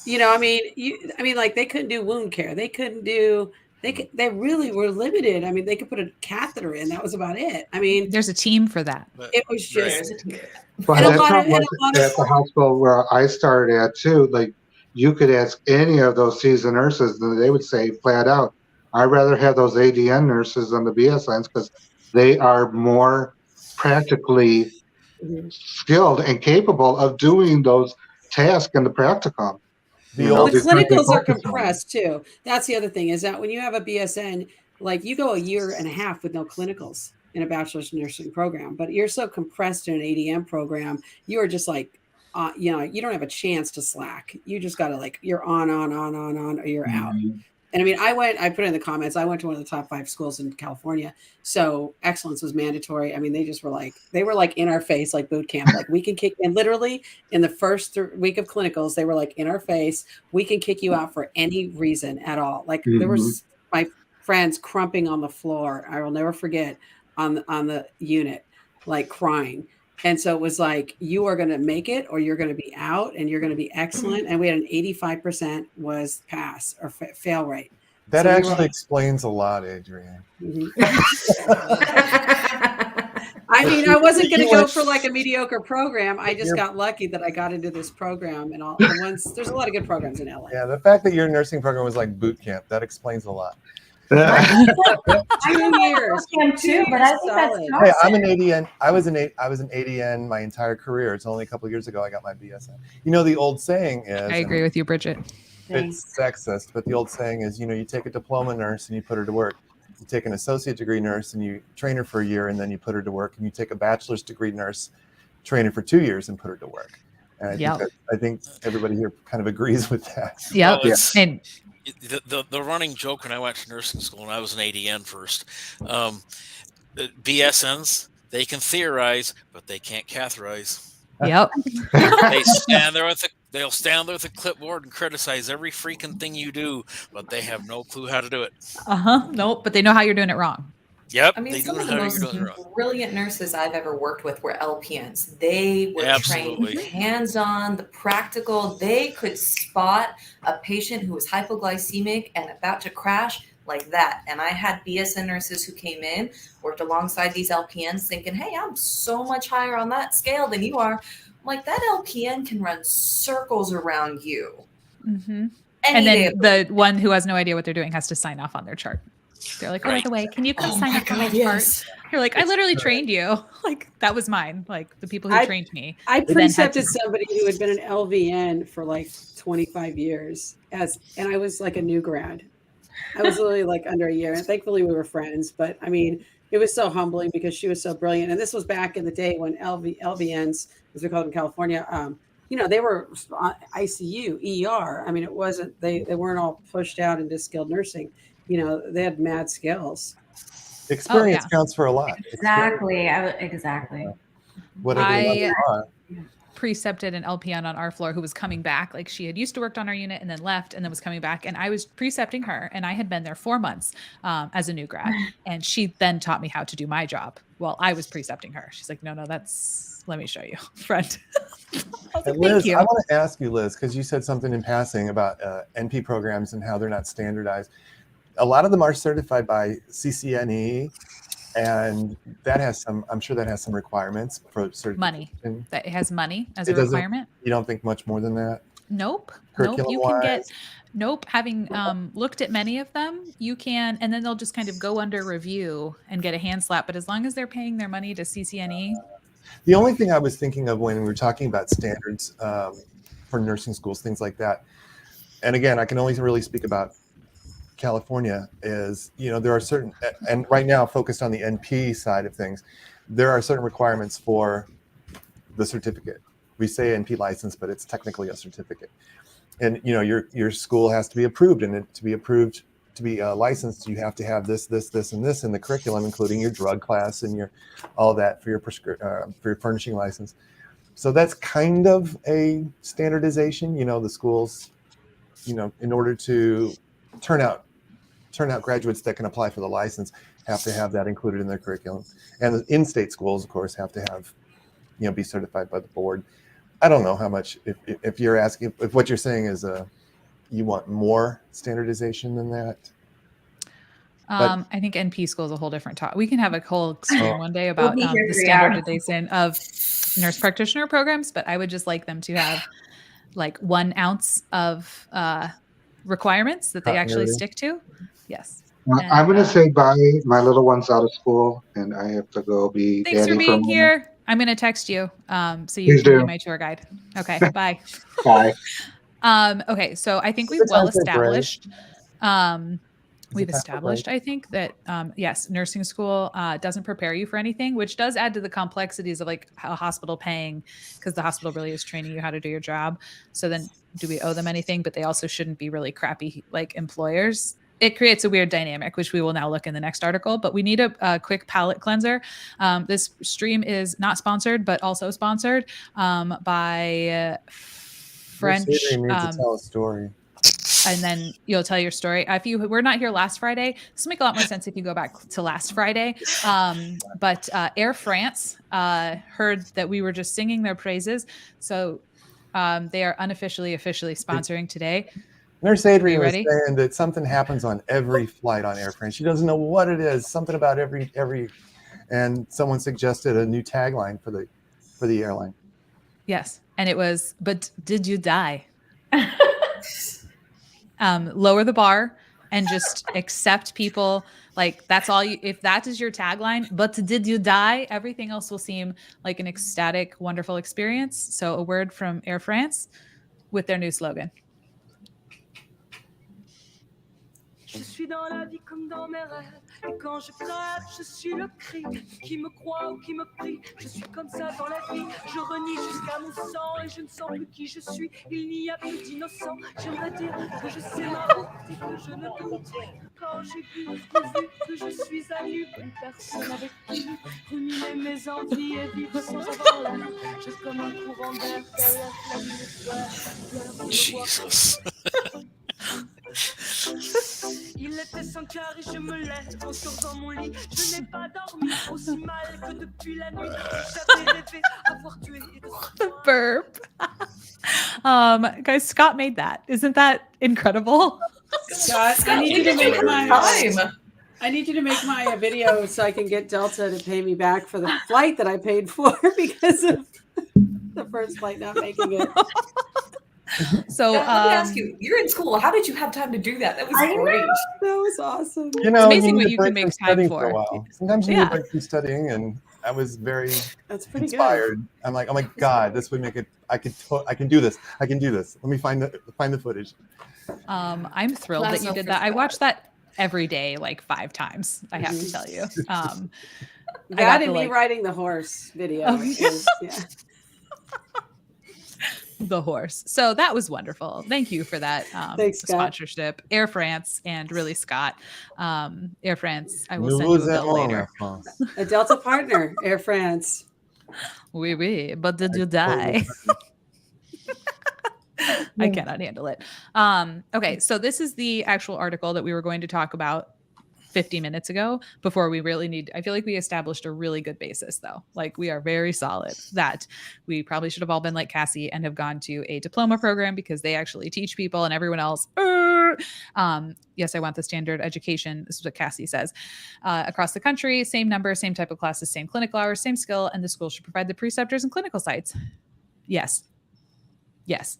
You know, I mean, like they couldn't do wound care. They couldn't do. They really were limited. I mean, they could put a catheter in. That was about it. I mean, there's a team for that. It was just. But that's not what at the hospital where I started at too. Like you could ask any of those seasoned nurses, and they would say flat out, "I'd rather have those ADN nurses than the BSNs because they are more practically skilled and capable of doing those tasks in the practicum." The clinicals are compressed too. That's the other thing is that when you have a BSN, like you go a year and a half with no clinicals in a bachelor's nursing program, but you're so compressed in an ADM program, you are just like, you know, you don't have a chance to slack. You just got to like, you're on, or you're out. And I mean, I put in the comments, I went to one of the top 5 schools in California. So excellence was mandatory. I mean, they were like in our face, like boot camp, like we can kick, and literally in the first week of clinicals, they were like in our face, we can kick you out for any reason at all. Like there was my friends crumping on the floor. I will never forget on the unit, like crying. And so it was like, you are going to make it or you're going to be out and you're going to be excellent. And we had an 85% was pass or fail rate. That actually explains a lot, Adrienne. I mean, I wasn't going to go for like a mediocre program. I just got lucky that I got into this program and all. There's a lot of good programs in LA. Yeah, the fact that your nursing program was like boot camp, that explains a lot. 2 years. Too, but I think that's hey, I'm an ADN. I was an ADN my entire career. It's only a couple of years ago I got my BSN. You know, the old saying is, I agree with you, Bridget. It's sexist, but the old saying is, you know, you take a diploma nurse and you put her to work. You take an associate degree nurse and you train her for a year and then you put her to work. And you take a bachelor's degree nurse, train her for 2 years and put her to work. And I think everybody here kind of agrees with that. Yeah. Well, and the running joke when I went to nursing school and I was an ADN first, BSNs, they can theorize, but they can't catheterize. Yep. They'll stand there with a clipboard and criticize every freaking thing you do, but they have no clue how to do it. Nope. But they know how you're doing it wrong. Yep. I mean, some of the most brilliant nurses I've ever worked with were LPNs. They were trained hands-on, the practical. They could spot a patient who was hypoglycemic and about to crash like that. And I had BSN nurses who came in, worked alongside these LPNs thinking, hey, I'm so much higher on that scale than you are. I'm like, that LPN can run circles around you. Mm-hmm. And then the one who has no idea what they're doing has to sign off on their chart. They're like, by the way, can you come sign up on my chart? You're like, I literally trained you. Like, that was mine. Like, the people who trained me. I precepted somebody who had been an LVN for like 25 years. And I was like a new grad. I was literally like under a year. And thankfully, we were friends. But I mean, it was so humbling because she was so brilliant. And this was back in the day when LVNs, as we called in California, you know, they were ICU, ER. I mean, it wasn't, they weren't all pushed out into skilled nursing. You know, they had mad skills. Experience counts for a lot. Exactly. Exactly. Whatever I precepted an LPN on our floor who was coming back. Like, she had used to work on our unit and then left and then was coming back. And I was precepting her, and I had been there 4 months as a new grad. And she then taught me how to do my job while I was precepting her. She's like, no, let me show you, friend. Like, Liz, I want to ask you, Liz, because you said something in passing about NP programs and how they're not standardized. A lot of them are certified by CCNE, and that has some, I'm sure that has some requirements for certification. Money. That has money as a requirement. You don't think much more than that? Nope. You can get, having looked at many of them, you can, and then they'll just kind of go under review and get a hand slap. But as long as they're paying their money to CCNE. The only thing I was thinking of when we were talking about standards for nursing schools, things like that, and again, I can only really speak about California, is, you know, there are certain, and right now focused on the NP side of things, there are certain requirements for the certificate. We say NP license, but it's technically a certificate. And, you know, your school has to be approved, and to be approved, to be licensed, you have to have this, and this in the curriculum, including your drug class and your all that for your furnishing license. So that's kind of a standardization. You know, the schools, you know, in order to turn out graduates that can apply for the license, have to have that included in their curriculum. And the in-state schools, of course, have to have, you know, be certified by the board. I don't know how much, if you're asking, if what you're saying is you want more standardization than that. I think NP school is a whole different talk. We can have a whole stream one day about We'll be here the 3 hours. standardization of nurse practitioner programs, but I would just like them to have like 1 ounce of requirements that they actually stick to. Yes. I'm going to say bye. My little one's out of school, and I have to go be Thanks daddy for being for a here. I'm going to text you so you Please can do. be my tour guide. Okay, bye. Bye. Okay, so I think It's we've a time well for a break. established. We've established, I think, that yes, nursing school doesn't prepare you for anything, which does add to the complexities of like how hospital paying, because the hospital really is training you how to do your job. So then, do we owe them anything? But they also shouldn't be really crappy like employers. It creates a weird dynamic, which we will now look in the next article. But we need a quick palate cleanser. This stream is not sponsored, but also sponsored by French. Needs to tell a story. And then you'll tell your story. If you were not here last Friday, this will make a lot more sense if you go back to last Friday. But Air France heard that we were just singing their praises. So they are officially sponsoring today. Nurse Adrian was saying that something happens on every flight on Air France. She doesn't know what it is. Something about every, and someone suggested a new tagline for the airline. Yes, and it was, but did you die? Lower the bar and just accept people. Like that's all you, if that is your tagline, but did you die? Everything else will seem like an ecstatic, wonderful experience. So a word from Air France with their new slogan. Je suis dans la vie comme dans mes rêves. Et quand je crève, je suis le cri. Qui me croit ou qui me prie. Je suis comme ça dans la vie. Je renie jusqu'à mon sang. Et je ne sens plus qui je suis. Il n'y a plus d'innocent. J'aimerais dire que je sais ma route et que je ne doute. Quand j'ai vu que je suis à nu. Une personne avec qui ruminer mes envies et vivre sans avoir l'air. Juste comme un courant d'air derrière la nuit. Jesus. Il était 5 heures et je me lève encore dans mon lit. Je n'ai pas dormi aussi mal que depuis la nuit. J'avais rêvé avoir tué. The burp. Guys, Scott made that. Isn't that incredible? Scott, I need you to make my video so I can get Delta to pay me back for the flight that I paid for because of the first flight not making it. So let me ask you, you're in school. How did you have time to do that? That was great. That was awesome. You know, it's amazing what you can make time for. A while. Sometimes you need a break from studying, and I was very inspired. Good. I'm like, oh my God, this would make it. I can do this. I can do this. Let me find the footage. I'm thrilled that you did that. I watched that every day, like 5 times. I have to tell you. That and me riding the horse video. The horse. So that was wonderful. Thank you for that sponsorship, Air France, and really Scott. Air France, I will send you a bill later. A Delta partner, Air France. Oui, but did you die? I cannot handle it. Okay, so this is the actual article that we were going to talk about 50 minutes ago before we really I feel like we established a really good basis though. Like we are very solid that we probably should have all been like Cassie and have gone to a diploma program because they actually teach people and everyone else. Yes, I want the standard education. This is what Cassie says. Across the country, same number, same type of classes, same clinical hours, same skill, and the school should provide the preceptors and clinical sites. Yes,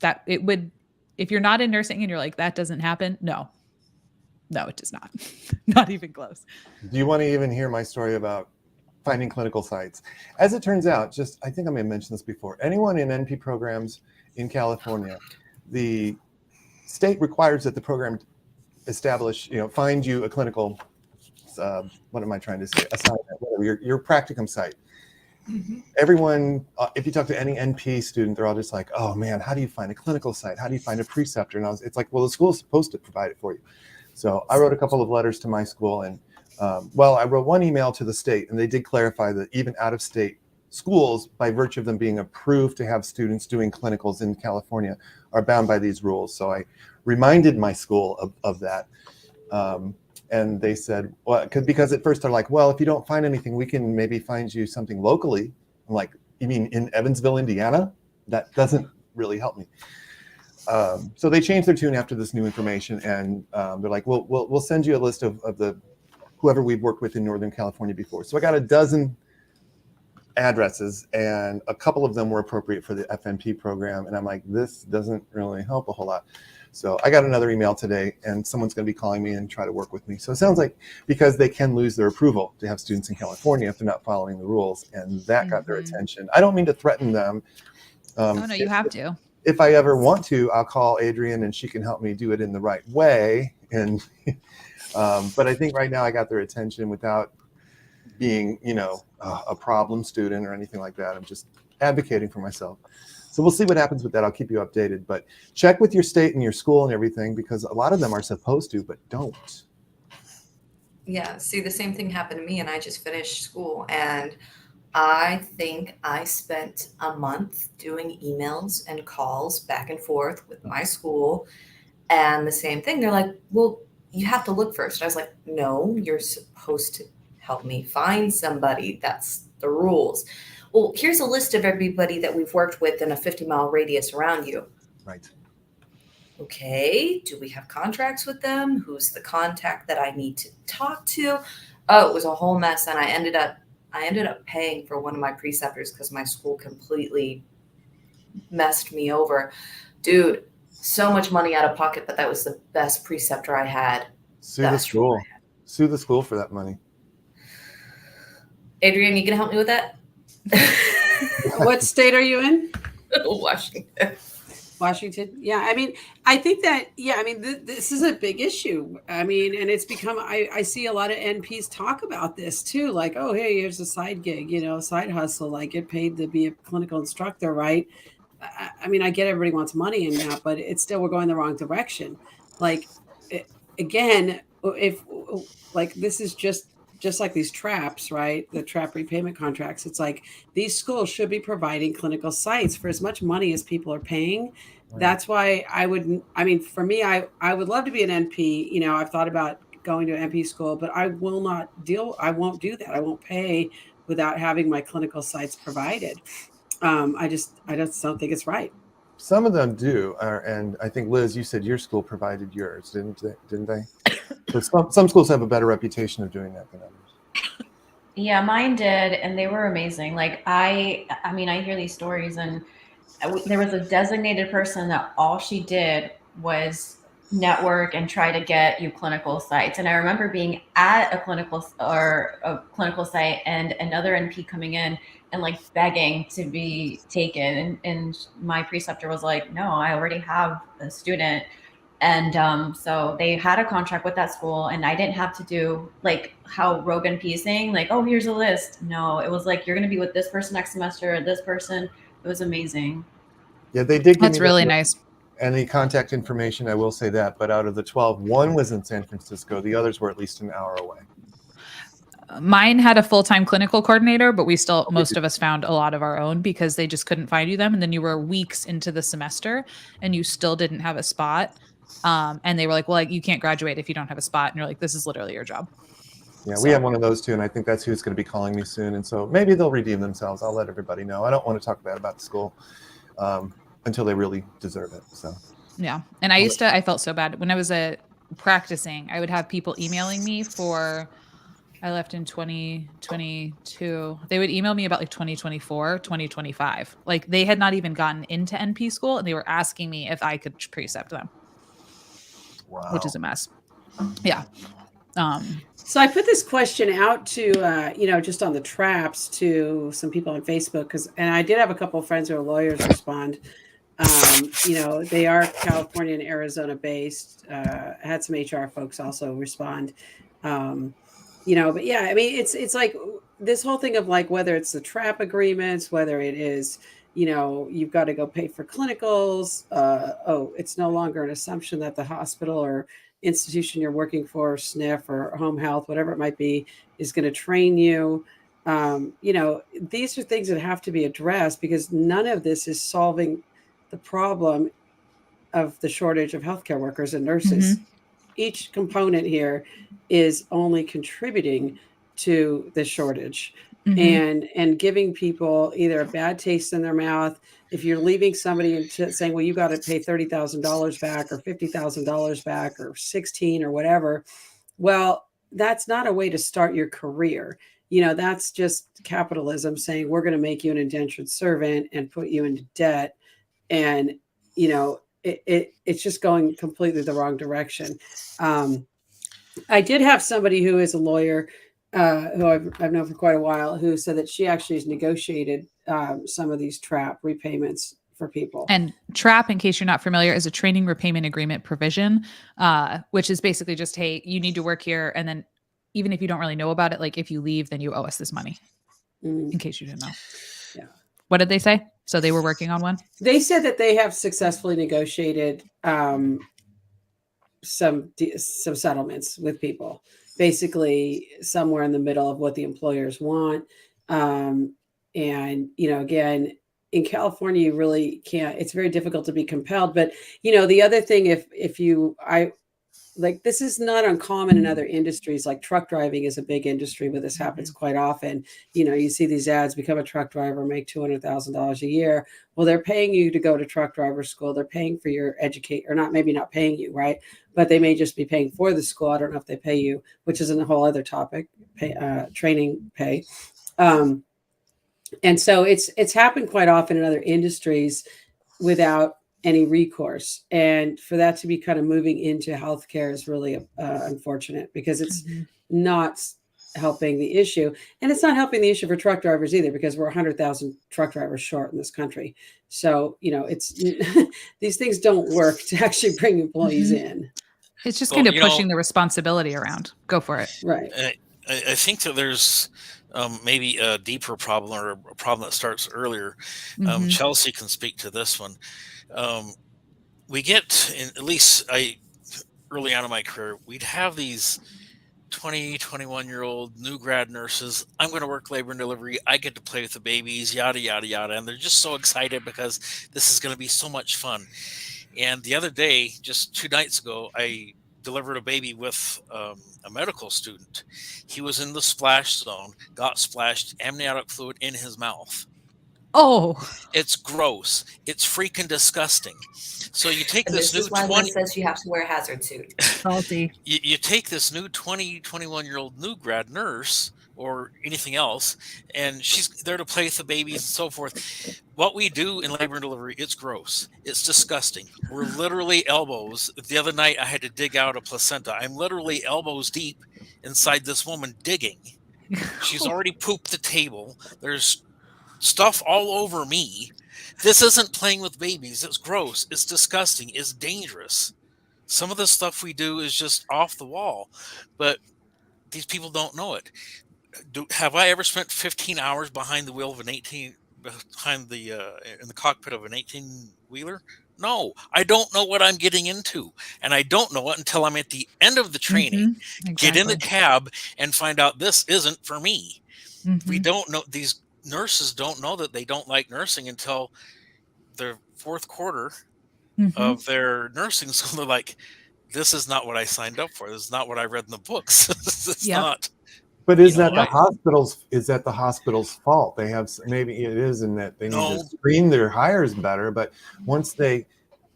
that it would, if you're not in nursing and you're like, that doesn't happen. No, it does not. Not even close. Do you want to even hear my story about finding clinical sites? As it turns out, I think I may have mentioned this before, anyone in NP programs in California, the state requires that the program find you a clinical, what am I trying to say? Assignment, whatever, your practicum site. Mm-hmm. Everyone, if you talk to any NP student, they're all just like, oh man, how do you find a clinical site? How do you find a preceptor? And it's like, well, the school is supposed to provide it for you. So I wrote a couple of letters to my school and, I wrote one email to the state and they did clarify that even out of state schools, by virtue of them being approved to have students doing clinicals in California, are bound by these rules. So I reminded my school of that. And they said, well, because at first they're like, well, if you don't find anything, we can maybe find you something locally. I'm like, you mean in Evansville, Indiana? that doesn't really help me. So they changed their tune after this new information, and they're like, we'll send you a list of the whoever we've worked with in Northern California before. So I got a dozen addresses, and a couple of them were appropriate for the FNP program. And I'm like, this doesn't really help a whole lot. So I got another email today, and someone's going to be calling me and try to work with me. So it sounds like because they can lose their approval to have students in California if they're not following the rules, and that got their attention. I don't mean to threaten them. Oh no, you have to. If I ever want to, I'll call Adrienne and she can help me do it in the right way. And but I think right now I got their attention without being, a problem student or anything like that. I'm just advocating for myself. So we'll see what happens with that. I'll keep you updated. But check with your state and your school and everything, because a lot of them are supposed to, but don't. Yeah, see, the same thing happened to me, and I just finished school, and I think I spent a month doing emails and calls back and forth with my school, and the same thing. They're like, well, you have to look first. I was like, no, you're supposed to help me find somebody. That's the rules. Well, here's a list of everybody that we've worked with in a 50-mile radius around you. Right. Okay, do we have contracts with them? Who's the contact that I need to talk to? Oh, it was a whole mess, and I ended up paying for one of my preceptors because my school completely messed me over. Dude, so much money out of pocket, but that was the best preceptor I had. Sue the school. Sue the school for that money. Adrienne, you gonna help me with that? What state are you in? Washington. Yeah. I mean, I think that, this is a big issue. I mean, and it's become, I see a lot of NPs talk about this too. Like, oh, hey, here's a side gig, side hustle, like get paid to be a clinical instructor. Right. I mean, I get everybody wants money in that, but it's still, we're going the wrong direction. Like, again, if like, this is just like these traps, right? The trap repayment contracts. It's like these schools should be providing clinical sites for as much money as people are paying. Right. That's why for me, I would love to be an NP. I've thought about going to an NP school, but I won't do that. I won't pay without having my clinical sites provided. I just don't think it's right. Some of them do. And I think, Liz, you said your school provided yours, didn't they? Some schools have a better reputation of doing that than others. Yeah, mine did, and they were amazing. Like I hear these stories, and there was a designated person that all she did was network and try to get you clinical sites. And I remember being at a clinical site and another NP coming in and like begging to be taken, and my preceptor was like, "No, I already have a student." And so they had a contract with that school, and I didn't have to do like how Rogan P is saying, like, oh, here's a list. No, it was like, you're going to be with this person next semester, this person. It was amazing. Yeah, they did. That's really nice. And the contact information, I will say that. But out of the 12, one was in San Francisco. The others were at least an hour away. Mine had a full-time clinical coordinator, but most of us found a lot of our own because they just couldn't find you them. And then you were weeks into the semester and you still didn't have a spot. And they were like, well, like, you can't graduate if you don't have a spot. And you're like, this is literally your job. Yeah, we have one of those too. And I think that's who's going to be calling me soon. And so maybe they'll redeem themselves. I'll let everybody know. I don't want to talk bad about the school until they really deserve it. So, yeah. And I felt so bad when I was practicing. I would have people emailing me I left in 2022. They would email me about like 2024, 2025. Like they had not even gotten into NP school and they were asking me if I could precept them. Wow. Which is a mess. Yeah. So I put this question out to, just on the traps to some people on Facebook and I did have a couple of friends who are lawyers respond. They are California and Arizona based. I had some HR folks also respond. But yeah, I mean, it's like this whole thing of like, whether it's the trap agreements, whether it is, you've got to go pay for clinicals. It's no longer an assumption that the hospital or institution you're working for, SNF or home health, whatever it might be, is going to train you. These are things that have to be addressed because none of this is solving the problem of the shortage of healthcare workers and nurses. Mm-hmm. Each component here is only contributing to the shortage. and giving people either a bad taste in their mouth. If you're leaving somebody and saying, well, you got to pay $30,000 back or $50,000 back or 16 or whatever. Well, that's not a way to start your career. That's just capitalism saying we're going to make you an indentured servant and put you into debt. And, it's just going completely the wrong direction. I did have somebody who is a lawyer who I've known for quite a while, who said that she actually has negotiated some of these trap repayments for people. And trap, in case you're not familiar, is a training repayment agreement provision, which is basically just, hey, you need to work here. And then even if you don't really know about it, like if you leave, then you owe us this money, in case you didn't know. Yeah. What did they say? So they were working on one? They said that they have successfully negotiated some settlements with people, basically somewhere in the middle of what the employers want. And, again, in California, you really can't, it's very difficult to be compelled. But, the other thing, this is not uncommon in other industries, like truck driving is a big industry where this happens quite often. You see these ads, become a truck driver, make $200,000 a year. Well, they're paying you to go to truck driver school. They're paying for your educate, or maybe not paying you, right? But they may just be paying for the school. I don't know if they pay you, which is a whole other topic, training pay. And so it's happened quite often in other industries without any recourse. And for that to be kind of moving into healthcare is really unfortunate, because it's not helping the issue. And it's not helping the issue for truck drivers either, because we're 100,000 truck drivers short in this country. So, it's these things don't work to actually bring employees in. It's just kind of pushing the responsibility around. Go for it. Right. I think that there's maybe a deeper problem, or a problem that starts earlier. Chelsea can speak to this one. We get, at least early on in my career, we'd have these 20, 21-year-old new grad nurses. I'm going to work labor and delivery. I get to play with the babies, yada, yada, yada. And they're just so excited because this is going to be so much fun. And the other day, just 2 nights ago, I delivered a baby with a medical student. He was in the splash zone, got splashed amniotic fluid in his mouth. Oh, it's gross. It's freaking disgusting. So you take and this new 20 says you have to wear a hazard suit. Salty. You take this new 20, 21-year-old new grad nurse or anything else, and she's there to play with the babies and so forth. What we do in labor and delivery, it's gross. It's disgusting. We're literally elbows. The other night I had to dig out a placenta. I'm literally elbows deep inside this woman digging. She's already pooped the table. There's stuff all over me. This isn't playing with babies. It's gross. It's disgusting. It's dangerous. Some of the stuff we do is just off the wall, but these people don't know it. Have I ever spent 15 hours behind the wheel of in the cockpit of an 18-wheeler? No, I don't know what I'm getting into, and I don't know it until I'm at the end of the training, get in the cab, and find out this isn't for me. We don't know. These nurses don't know that they don't like nursing until the fourth quarter of their nursing school. They're like, this is not what I signed up for. This is not what I read in the books. It's not. But is that the hospitals? Is that the hospital's fault? They have, maybe it is, in that they need to screen their hires better. But once they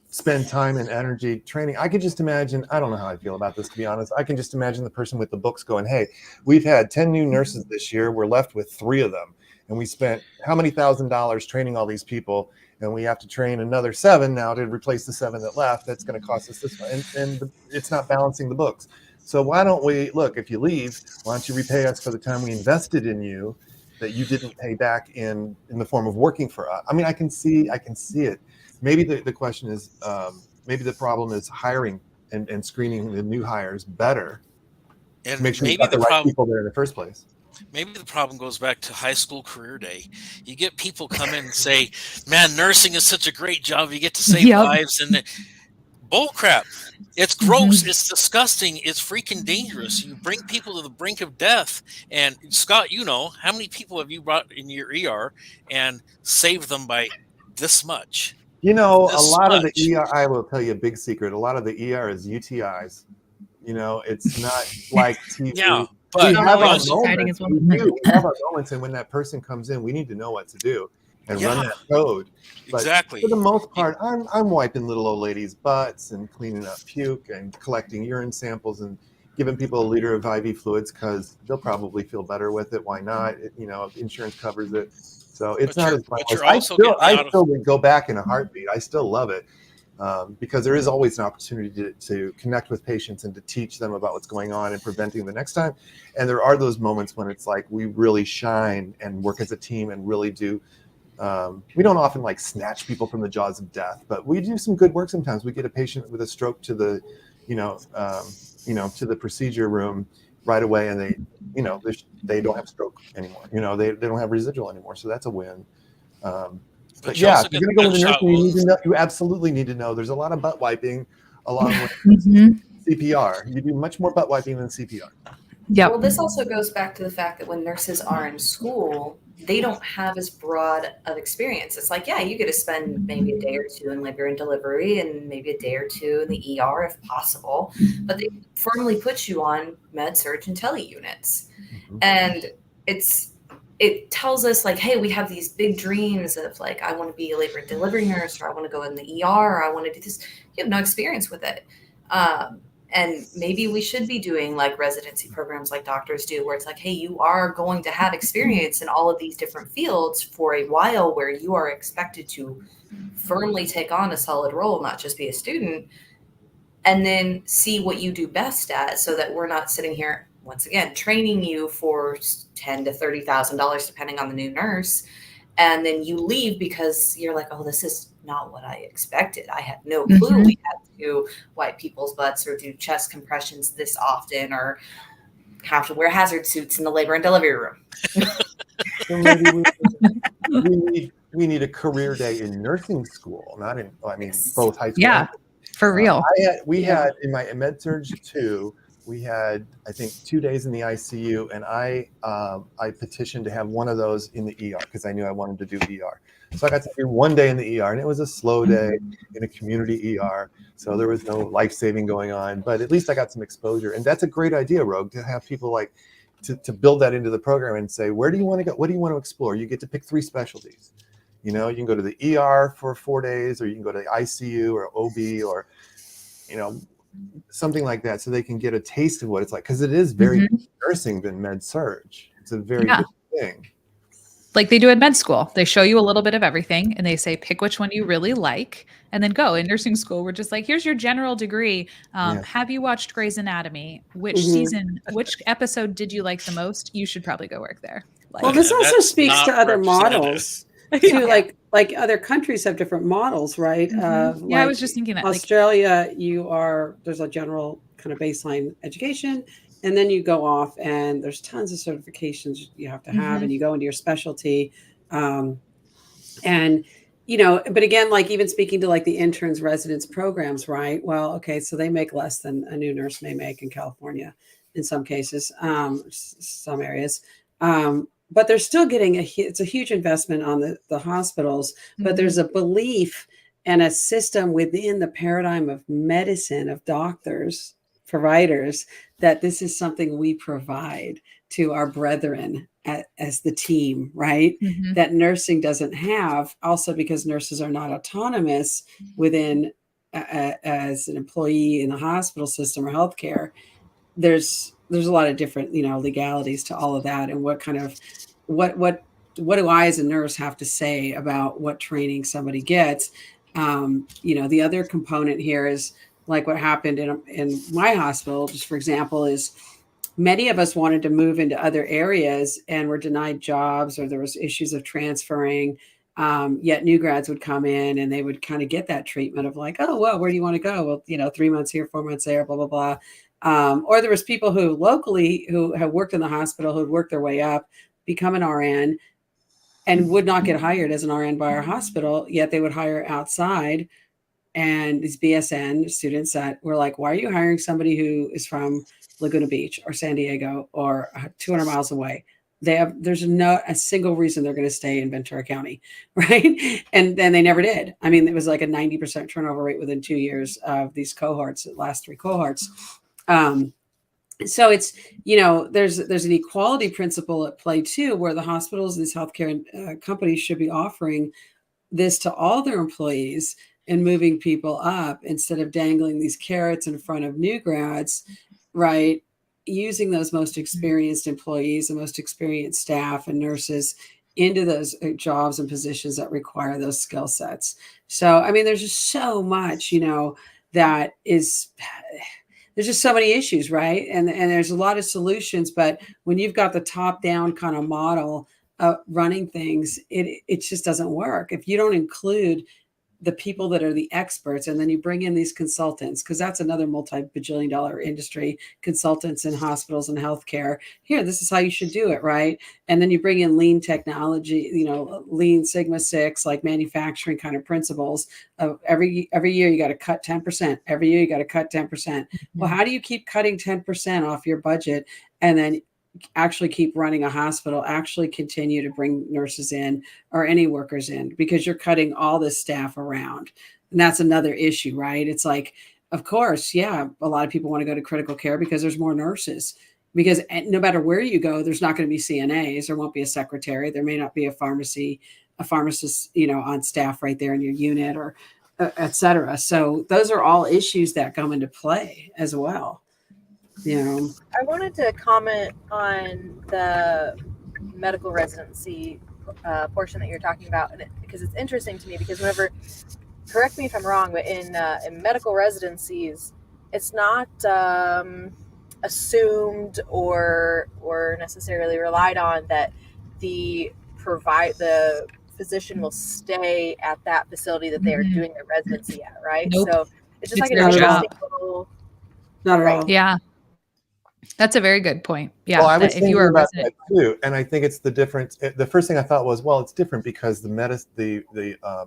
spend time and energy training, I could just imagine. I don't know how I feel about this, to be honest. I can just imagine the person with the books going, "Hey, we've had 10 new nurses this year. We're left with 3 of them, and we spent how many $1,000s training all these people, and we have to train another 7 now to replace the 7 that left. That's going to cost us this much, and it's not balancing the books." So why don't we look? If you leave, why don't you repay us for the time we invested in you that you didn't pay back in the form of working for us? I mean, I can see it. Maybe the question is, maybe the problem is hiring and screening the new hires better, and to make sure you got the right people there in the first place. Maybe the problem goes back to high school career day. You get people come in and say, "Man, nursing is such a great job. You get to save lives." And bull crap. It's gross. It's disgusting. It's freaking dangerous. You bring people to the brink of death. And Scott, how many people have you brought in your ER and saved them by this much? A lot of the ER, I will tell you a big secret. A lot of the ER is UTIs. It's not like TV. Yeah, we have our she's hiding as well. moments. We have our moments, and when that person comes in, we need to know what to do and run that code. But exactly. for the most part, I'm wiping little old ladies' butts and cleaning up puke and collecting urine samples and giving people a liter of IV fluids because they'll probably feel better with it. Why not? Insurance covers it. So it's not as much. I still would go back in a heartbeat. I still love it because there is always an opportunity to connect with patients and to teach them about what's going on and preventing the next time. And there are those moments when it's like we really shine and work as a team and really do. We don't often like snatch people from the jaws of death, but we do some good work sometimes. We get a patient with a stroke to the, to the procedure room right away, and they don't have stroke anymore. They don't have residual anymore, so that's a win. But yeah, if you're going to go into nursing, you absolutely need to know. There's a lot of butt wiping along with CPR. You do much more butt wiping than CPR. Yeah. Well, this also goes back to the fact that when nurses are in school, they don't have as broad of experience. It's like, yeah, you get to spend maybe a day or two in labor and delivery and maybe a day or two in the ER if possible, but they formally put you on med surg and tele units. And it tells us like, hey, we have these big dreams of like, I want to be a labor and delivery nurse, or I want to go in the ER, or I want to do this. You have no experience with it. And maybe we should be doing like residency programs like doctors do, where it's like, hey, you are going to have experience in all of these different fields for a while, where you are expected to firmly take on a solid role, not just be a student, and then see what you do best at, so that we're not sitting here, once again, training you for $10,000 to $30,000, depending on the new nurse. And then you leave because you're like, oh, this is not what I expected. I had no clue we had to wipe people's butts or do chest compressions this often, or have to wear hazard suits in the labor and delivery room. So maybe we need a career day in nursing school, not in, both high school. Yeah, for real. We had in my med surg 2, we had, I think, 2 days in the ICU, and I petitioned to have one of those in the ER because I knew I wanted to do ER. So I got to do 1 day in the ER, and it was a slow day in a community ER. So there was no life-saving going on, but at least I got some exposure. And that's a great idea, Rogue, to have people like to build that into the program and say, where do you want to go? What do you want to explore? You get to pick 3 specialties. You can go to the ER for 4 days, or you can go to the ICU or OB, or, something like that, so they can get a taste of what it's like, because it is very nursing than med surg. It's a very different thing. Like they do at med school. They show you a little bit of everything and they say, pick which one you really like and then go. In nursing school, we're just like, here's your general degree. Have you watched Grey's Anatomy? Which season, which episode did you like the most? You should probably go work there. Well, this also speaks to other models. Too, like other countries have different models, right? I was just thinking that Australia, there's a general kind of baseline education, and then you go off and there's tons of certifications you have to have, and you go into your specialty. But again, like even speaking to like the interns, residents programs, right? Well, okay, so they make less than a new nurse may make in California in some cases, some areas. But they're still getting it's a huge investment on the hospitals, but there's a belief and a system within the paradigm of medicine, of doctors, providers, that this is something we provide to our brethren as the team, right? That nursing doesn't have, also because nurses are not autonomous within as an employee in the hospital system or healthcare. There's a lot of different, legalities to all of that, and what kind of what do I as a nurse have to say about what training somebody gets? The other component here is like what happened in my hospital, just for example, is many of us wanted to move into other areas and were denied jobs, or there was issues of transferring. Yet new grads would come in and they would kind of get that treatment of like, oh, well, where do you want to go? Well, 3 months here, 4 months there, blah, blah, blah. Or there was people who locally who have worked in the hospital, who'd worked their way up, become an RN, and would not get hired as an RN by our hospital, yet they would hire outside. And these BSN students that were like, why are you hiring somebody who is from Laguna Beach or San Diego or 200 miles away? There's not a single reason they're going to stay in Ventura County, right? And then they never did. I mean, it was like a 90% turnover rate within 2 years of these cohorts, the last 3 cohorts. So it's, there's an equality principle at play too, where the hospitals, these healthcare companies should be offering this to all their employees and moving people up instead of dangling these carrots in front of new grads, right? Using those most experienced employees, the most experienced staff and nurses into those jobs and positions that require those skill sets. So, I mean, there's just so much, that is, there's just so many issues, right? And there's a lot of solutions, but when you've got the top down kind of model running things, it just doesn't work. If you don't include the people that are the experts, and then you bring in these consultants, because that's another multi-bajillion dollar industry, consultants in hospitals and healthcare. Here, this is how you should do it, right? And then you bring in lean technology, lean Sigma 6, like manufacturing kind of principles of every year you got to cut 10%. Every year you got to cut 10%. Well, how do you keep cutting 10% off your budget and then actually keep running a hospital, actually continue to bring nurses in or any workers in, because you're cutting all this staff around? And that's another issue, right? It's like, of course, yeah, a lot of people want to go to critical care because there's more nurses, because no matter where you go, there's not going to be CNAs, there won't be a secretary, there may not be a pharmacist, on staff right there in your unit, or et cetera. So those are all issues that come into play as well. I wanted to comment on the medical residency portion that you're talking about, because it's interesting to me, because whenever, correct me if I'm wrong, but in medical residencies, it's not assumed or necessarily relied on that the physician will stay at that facility that they are doing their residency at, right? Nope. So it's just It's like an their interesting job. little. Not at all. Yeah. That's a very good point. Yeah. Well, I was if you are a resident, that too, and I think it's the difference. The first thing I thought was, well, it's different because the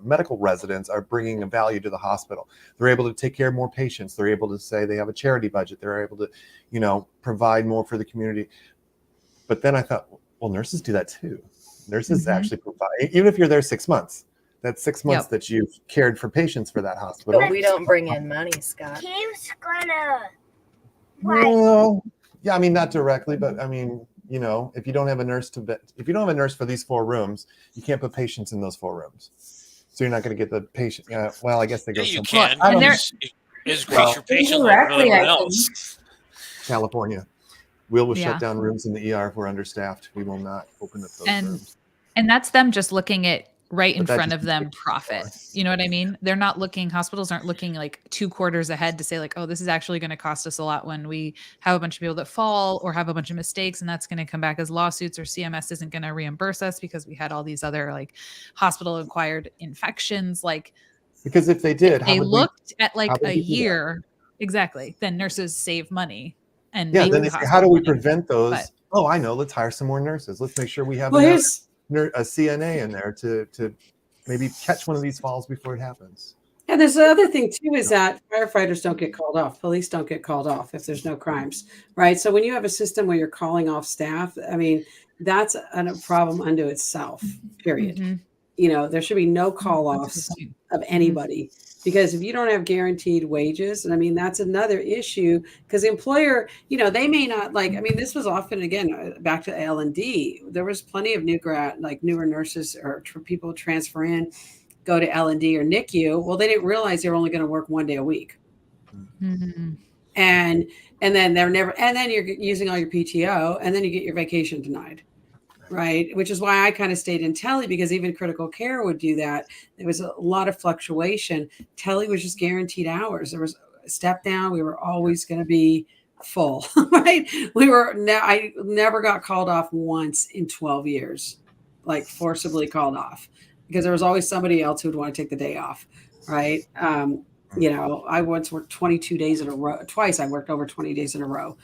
medical residents are bringing a value to the hospital. They're able to take care of more patients. They're able to say they have a charity budget. They're able to, provide more for the community. But then I thought, well, nurses do that too. Nurses actually provide, even if you're there 6 months. That's 6 months that you've cared for patients for that hospital. But we don't bring in money, Scott. Well, yeah, I mean, not directly, but I mean, if you don't have a nurse for these 4 rooms, you can't put patients in those 4 rooms. So you're not going to get the patient. Well, I guess they go. Yeah, you can. Is grease your patient like everyone else. California, we'll shut down rooms in the ER if we're understaffed. We will not open up those rooms. And that's them just looking at right in front of them profit. You know what I mean? They're not looking, hospitals aren't looking like 2 quarters ahead to say like, oh, this is actually going to cost us a lot when we have a bunch of people that fall or have a bunch of mistakes, and that's going to come back as lawsuits, or CMS isn't going to reimburse us because we had all these other like hospital acquired infections. Like, because if they did, they looked at like a year, exactly, then nurses save money. And yeah, then how do we prevent those? But, oh, I know. Let's hire some more nurses. Let's make sure we have a CNA in there to maybe catch one of these falls before it happens. Yeah, there's the other thing too, is that firefighters don't get called off. Police don't get called off if there's no crimes, right? So when you have a system where you're calling off staff, I mean, that's a problem unto itself, period. There should be no call offs of anybody, because if you don't have guaranteed wages, and I mean, that's another issue, because the employer, they may not this was often, again, back to L&D, there was plenty of newer nurses or people transfer in, go to L&D or NICU. Well, they didn't realize they were only going to work 1 day a week. And then then you're using all your PTO, and then you get your vacation denied. Right. Which is why I kind of stayed in tele, because even critical care would do that. There was a lot of fluctuation. Tele was just guaranteed hours. There was a step down. We were always going to be full. Right. I never got called off once in 12 years, like forcibly called off, because there was always somebody else who would want to take the day off. Right. I once worked 22 days in a row. Twice I worked over 20 days in a row.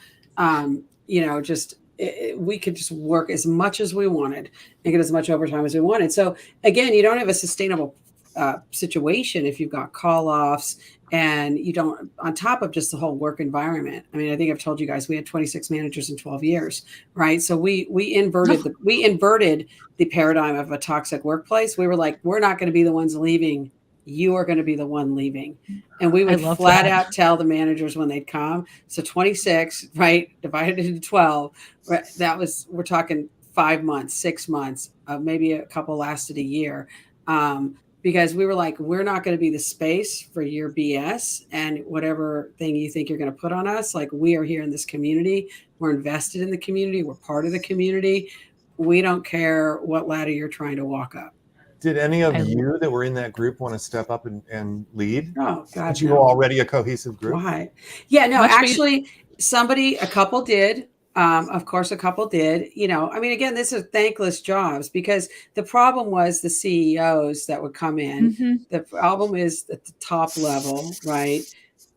We could just work as much as we wanted and get as much overtime as we wanted. So again, you don't have a sustainable situation if you've got call offs, and you don't, on top of just the whole work environment. I mean, I think I've told you guys, we had 26 managers in 12 years, right? So we inverted the paradigm of a toxic workplace. We were like, we're not going to be the ones leaving you are going to be the one leaving. And we would flat out tell the managers when they'd come. So 26, right, divided into 12, right, we're talking 5 months, 6 months, maybe a couple lasted a year. Because we were like, we're not going to be the space for your BS and whatever thing you think you're going to put on us. Like, we are here in this community. We're invested in the community. We're part of the community. We don't care what ladder you're trying to walk up. Did any of you that were in that group want to step up and lead? Oh, God, Since you were already a cohesive group? Why? Yeah, no, actually, a couple did. Of course, a couple did. You know, I mean, again, this is thankless jobs because the problem was the CEOs that would come in. Mm-hmm. The problem is at the top level, right?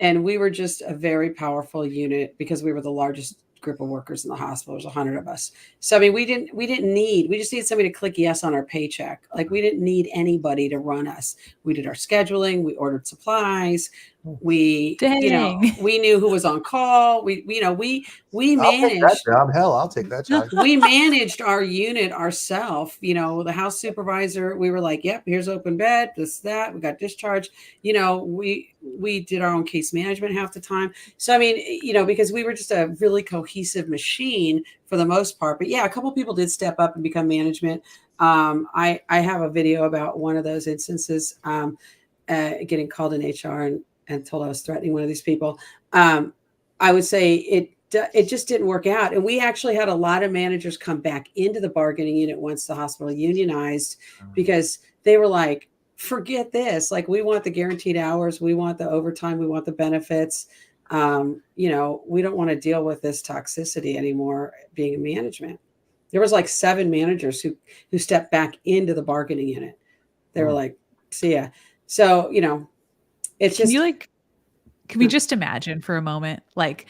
And we were just a very powerful unit because we were the largest group of workers in the hospital. There's 100 of us. So, I mean, we just needed somebody to click yes on our paycheck. Like, we didn't need anybody to run us. We did our scheduling. We ordered supplies. We knew who was on call. We managed. I'll take that job. Hell, I'll take that job. We managed our unit ourselves. You know, the house supervisor, we were like, yep, here's open bed, this, that, we got discharged. You know, we did our own case management half the time. So, I mean, you know, because we were just a really cohesive machine for the most part. But yeah, a couple of people did step up and become management. I have a video about one of those instances, getting called in HR and told I was threatening one of these people. I would say it just didn't work out. And we actually had a lot of managers come back into the bargaining unit once the hospital unionized, because they were like, forget this. Like, we want the guaranteed hours. We want the overtime. We want the benefits. You know, we don't want to deal with this toxicity anymore being in management. There was like 7 managers who stepped back into the bargaining unit. They were like, see ya. So, you know, it's just can we just imagine for a moment, like,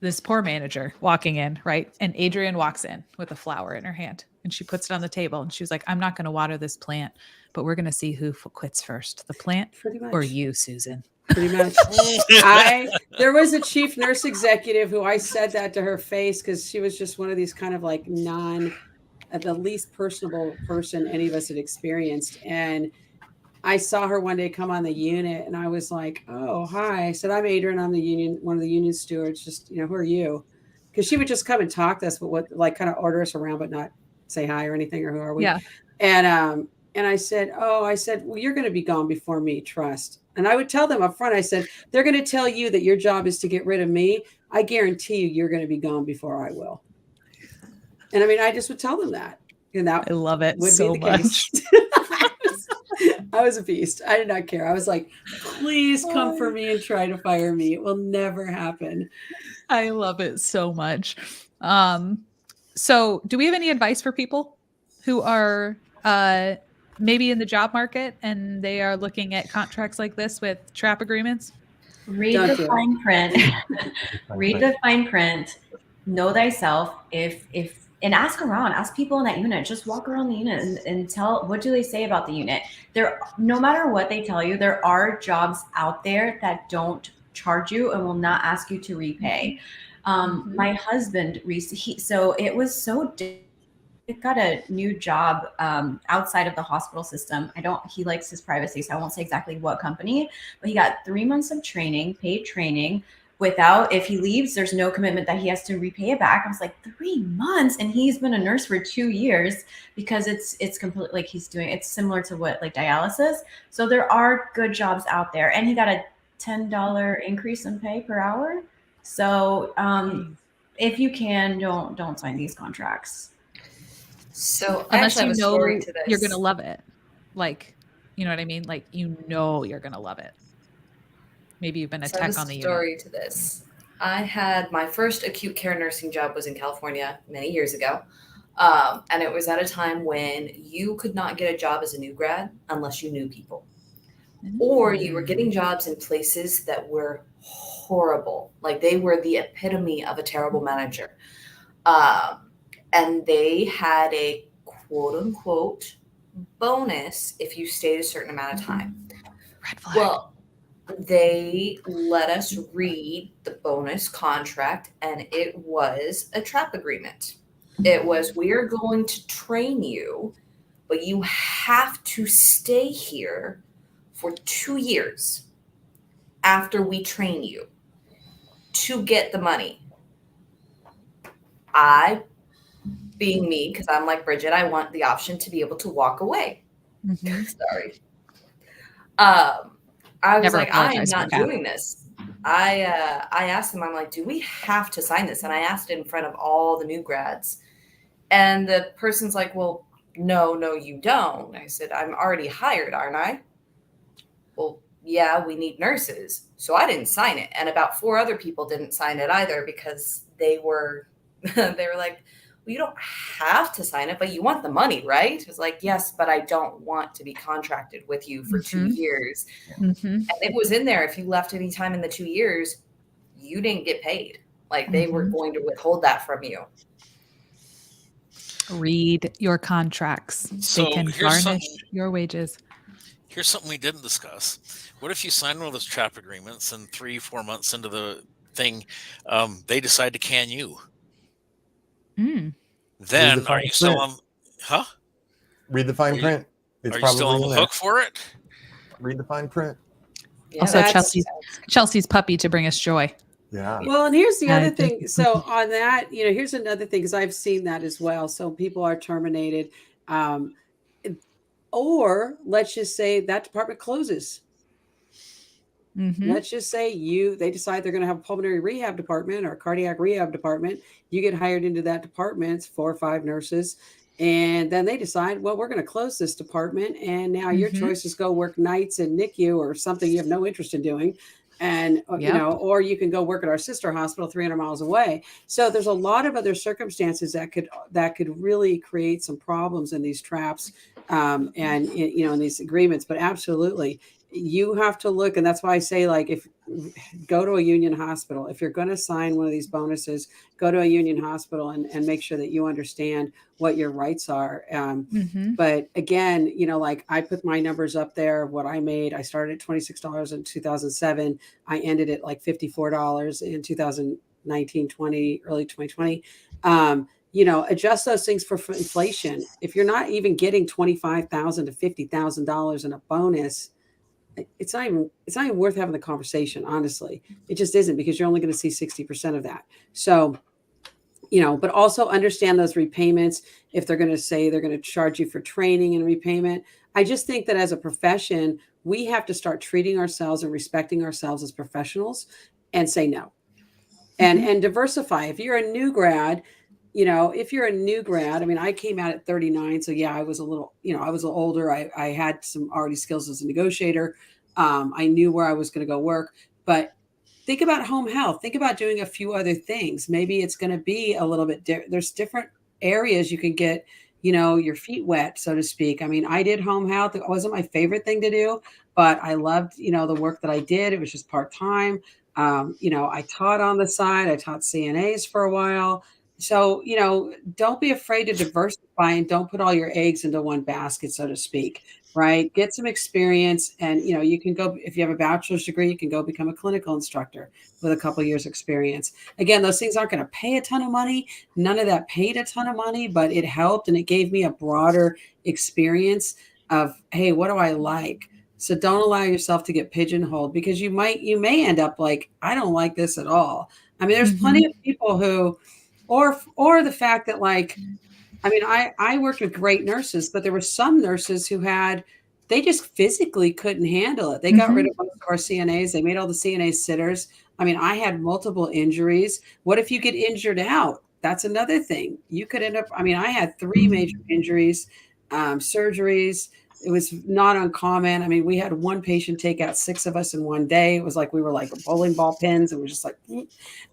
this poor manager walking in, right? And Adrienne walks in with a flower in her hand and she puts it on the table and she was like, I'm not going to water this plant, but we're going to see who quits first, the plant or you, Susan. Pretty much. There was a chief nurse executive who I said that to her face because she was just one of these kind of like the least personable person any of us had experienced. And I saw her one day come on the unit and I was like, oh, hi. I said, I'm Adrienne. I'm one of the union stewards. Just, you know, who are you? Because she would just come and talk to us, but kind of order us around, but not say hi or anything, or who are we? Yeah. And I said, well, you're going to be gone before me. Trust. And I would tell them up front, I said, they're going to tell you that your job is to get rid of me. I guarantee you're going to be gone before I will. And I mean, I just would tell them that. And that I love it so much. I was a beast. I did not care. I was like, please come for me and try to fire me. It will never happen. I love it so much. So do we have any advice for people who are maybe in the job market and they are looking at contracts like this with trap agreements? Read the fine print. Read the fine print. Know thyself. And ask around, ask people in that unit, just walk around the unit and tell, what do they say about the unit? No matter what they tell you, there are jobs out there that don't charge you and will not ask you to repay. My husband, so it was so he got a new job outside of the hospital system. He likes his privacy, so I won't say exactly what company, but he got 3 months of training, paid training, if he leaves, there's no commitment that he has to repay it back. I was like, 3 months, and he's been a nurse for 2 years, because it's completely like it's similar to what like dialysis. So there are good jobs out there, and he got a $10 increase in pay per hour. So if you can, don't sign these contracts. So unless you know you're gonna love it, like, you know what I mean? Like, you know you're gonna love it. Maybe you've been a tech on the unit. Story to this. I had my first acute care nursing job was in California many years ago. And it was at a time when you could not get a job as a new grad unless you knew people. Or you were getting jobs in places that were horrible. Like, they were the epitome of a terrible manager. And they had a quote unquote bonus if you stayed a certain amount of time. Red flag. Well, they let us read the bonus contract, and it was a trap agreement. It was, we are going to train you, but you have to stay here for 2 years after we train you to get the money. I, being me, because I'm like Bridget, I want the option to be able to walk away. Sorry. I was Never like, I am apologize for not that. doing this. I asked them, I'm like, do we have to sign this? And I asked it in front of all the new grads. And the person's like, well, no, you don't. I said, I'm already hired, aren't I? Well, yeah, we need nurses. So I didn't sign it. And about 4 other people didn't sign it either because they were like, well, you don't have to sign it, but you want the money, right? It was like, yes, but I don't want to be contracted with you for 2 years. And it was in there. If you left any time in the 2 years, you didn't get paid. Like they were going to withhold that from you. Read your contracts. So they can garnish your wages. Here's something we didn't discuss. What if you sign one of those trap agreements and 3-4 months into the thing, they decide to can you? Then are you still on? Huh? Read the fine print. Are you still on the hook for it? Read the fine print. Yeah, also, Chelsea's puppy to bring us joy. Yeah. Well, and here's the other thing. So on that, here's another thing, because I've seen that as well. So people are terminated, or let's just say that department closes. Let's just say they decide they're going to have a pulmonary rehab department or a cardiac rehab department. You get hired into that department, it's 4 or 5 nurses. And then they decide, well, we're going to close this department. And now your choice is go work nights in NICU or something you have no interest in doing. And, or you can go work at our sister hospital 300 miles away. So there's a lot of other circumstances that could really create some problems in these traps and, in these agreements. But absolutely, you have to look. And that's why I say, like, if go to a union hospital, if you're going to sign one of these bonuses, go to a union hospital and make sure that you understand what your rights are. But again, like I put my numbers up there, what I made. I started at $26 in 2007. I ended at like $54 in 2019, 20, early 2020. Adjust those things for inflation. If you're not even getting $25,000 to $50,000 in a bonus, it's not even worth having the conversation. Honestly, it just isn't, because you're only going to see 60% of that. So, but also understand those repayments. If they're going to say they're going to charge you for training and repayment, I just think that as a profession, we have to start treating ourselves and respecting ourselves as professionals and say no, and diversify. If you're a new grad, I mean, I came out at 39. So yeah, I was a little older. I had some already skills as a negotiator. I knew where I was going to go work, but think about home health. Think about doing a few other things. Maybe it's going to be a little bit there's different areas you can get, your feet wet, so to speak. I mean, I did home health. It wasn't my favorite thing to do, but I loved, the work that I did. It was just part-time. I taught on the side. I taught CNAs for a while. So, don't be afraid to diversify and don't put all your eggs into one basket, so to speak, right? Get some experience and, you can go, if you have a bachelor's degree, you can go become a clinical instructor with a couple of years experience. Again, those things aren't going to pay a ton of money. None of that paid a ton of money, but it helped. And it gave me a broader experience of, hey, what do I like? So don't allow yourself to get pigeonholed, because you may end up like, I don't like this at all. I mean, there's plenty of people who, or the fact that, like, I mean, I worked with great nurses, but there were some nurses who they just physically couldn't handle it. They got rid of most of our CNAs. They made all the CNAs sitters. I mean, I had multiple injuries. What if you get injured out? That's another thing. You could end up, I mean, I had 3 major injuries, surgeries. It was not uncommon. I mean, we had one patient take out 6 of us in one day. It was like we were like bowling ball pins. It was just like,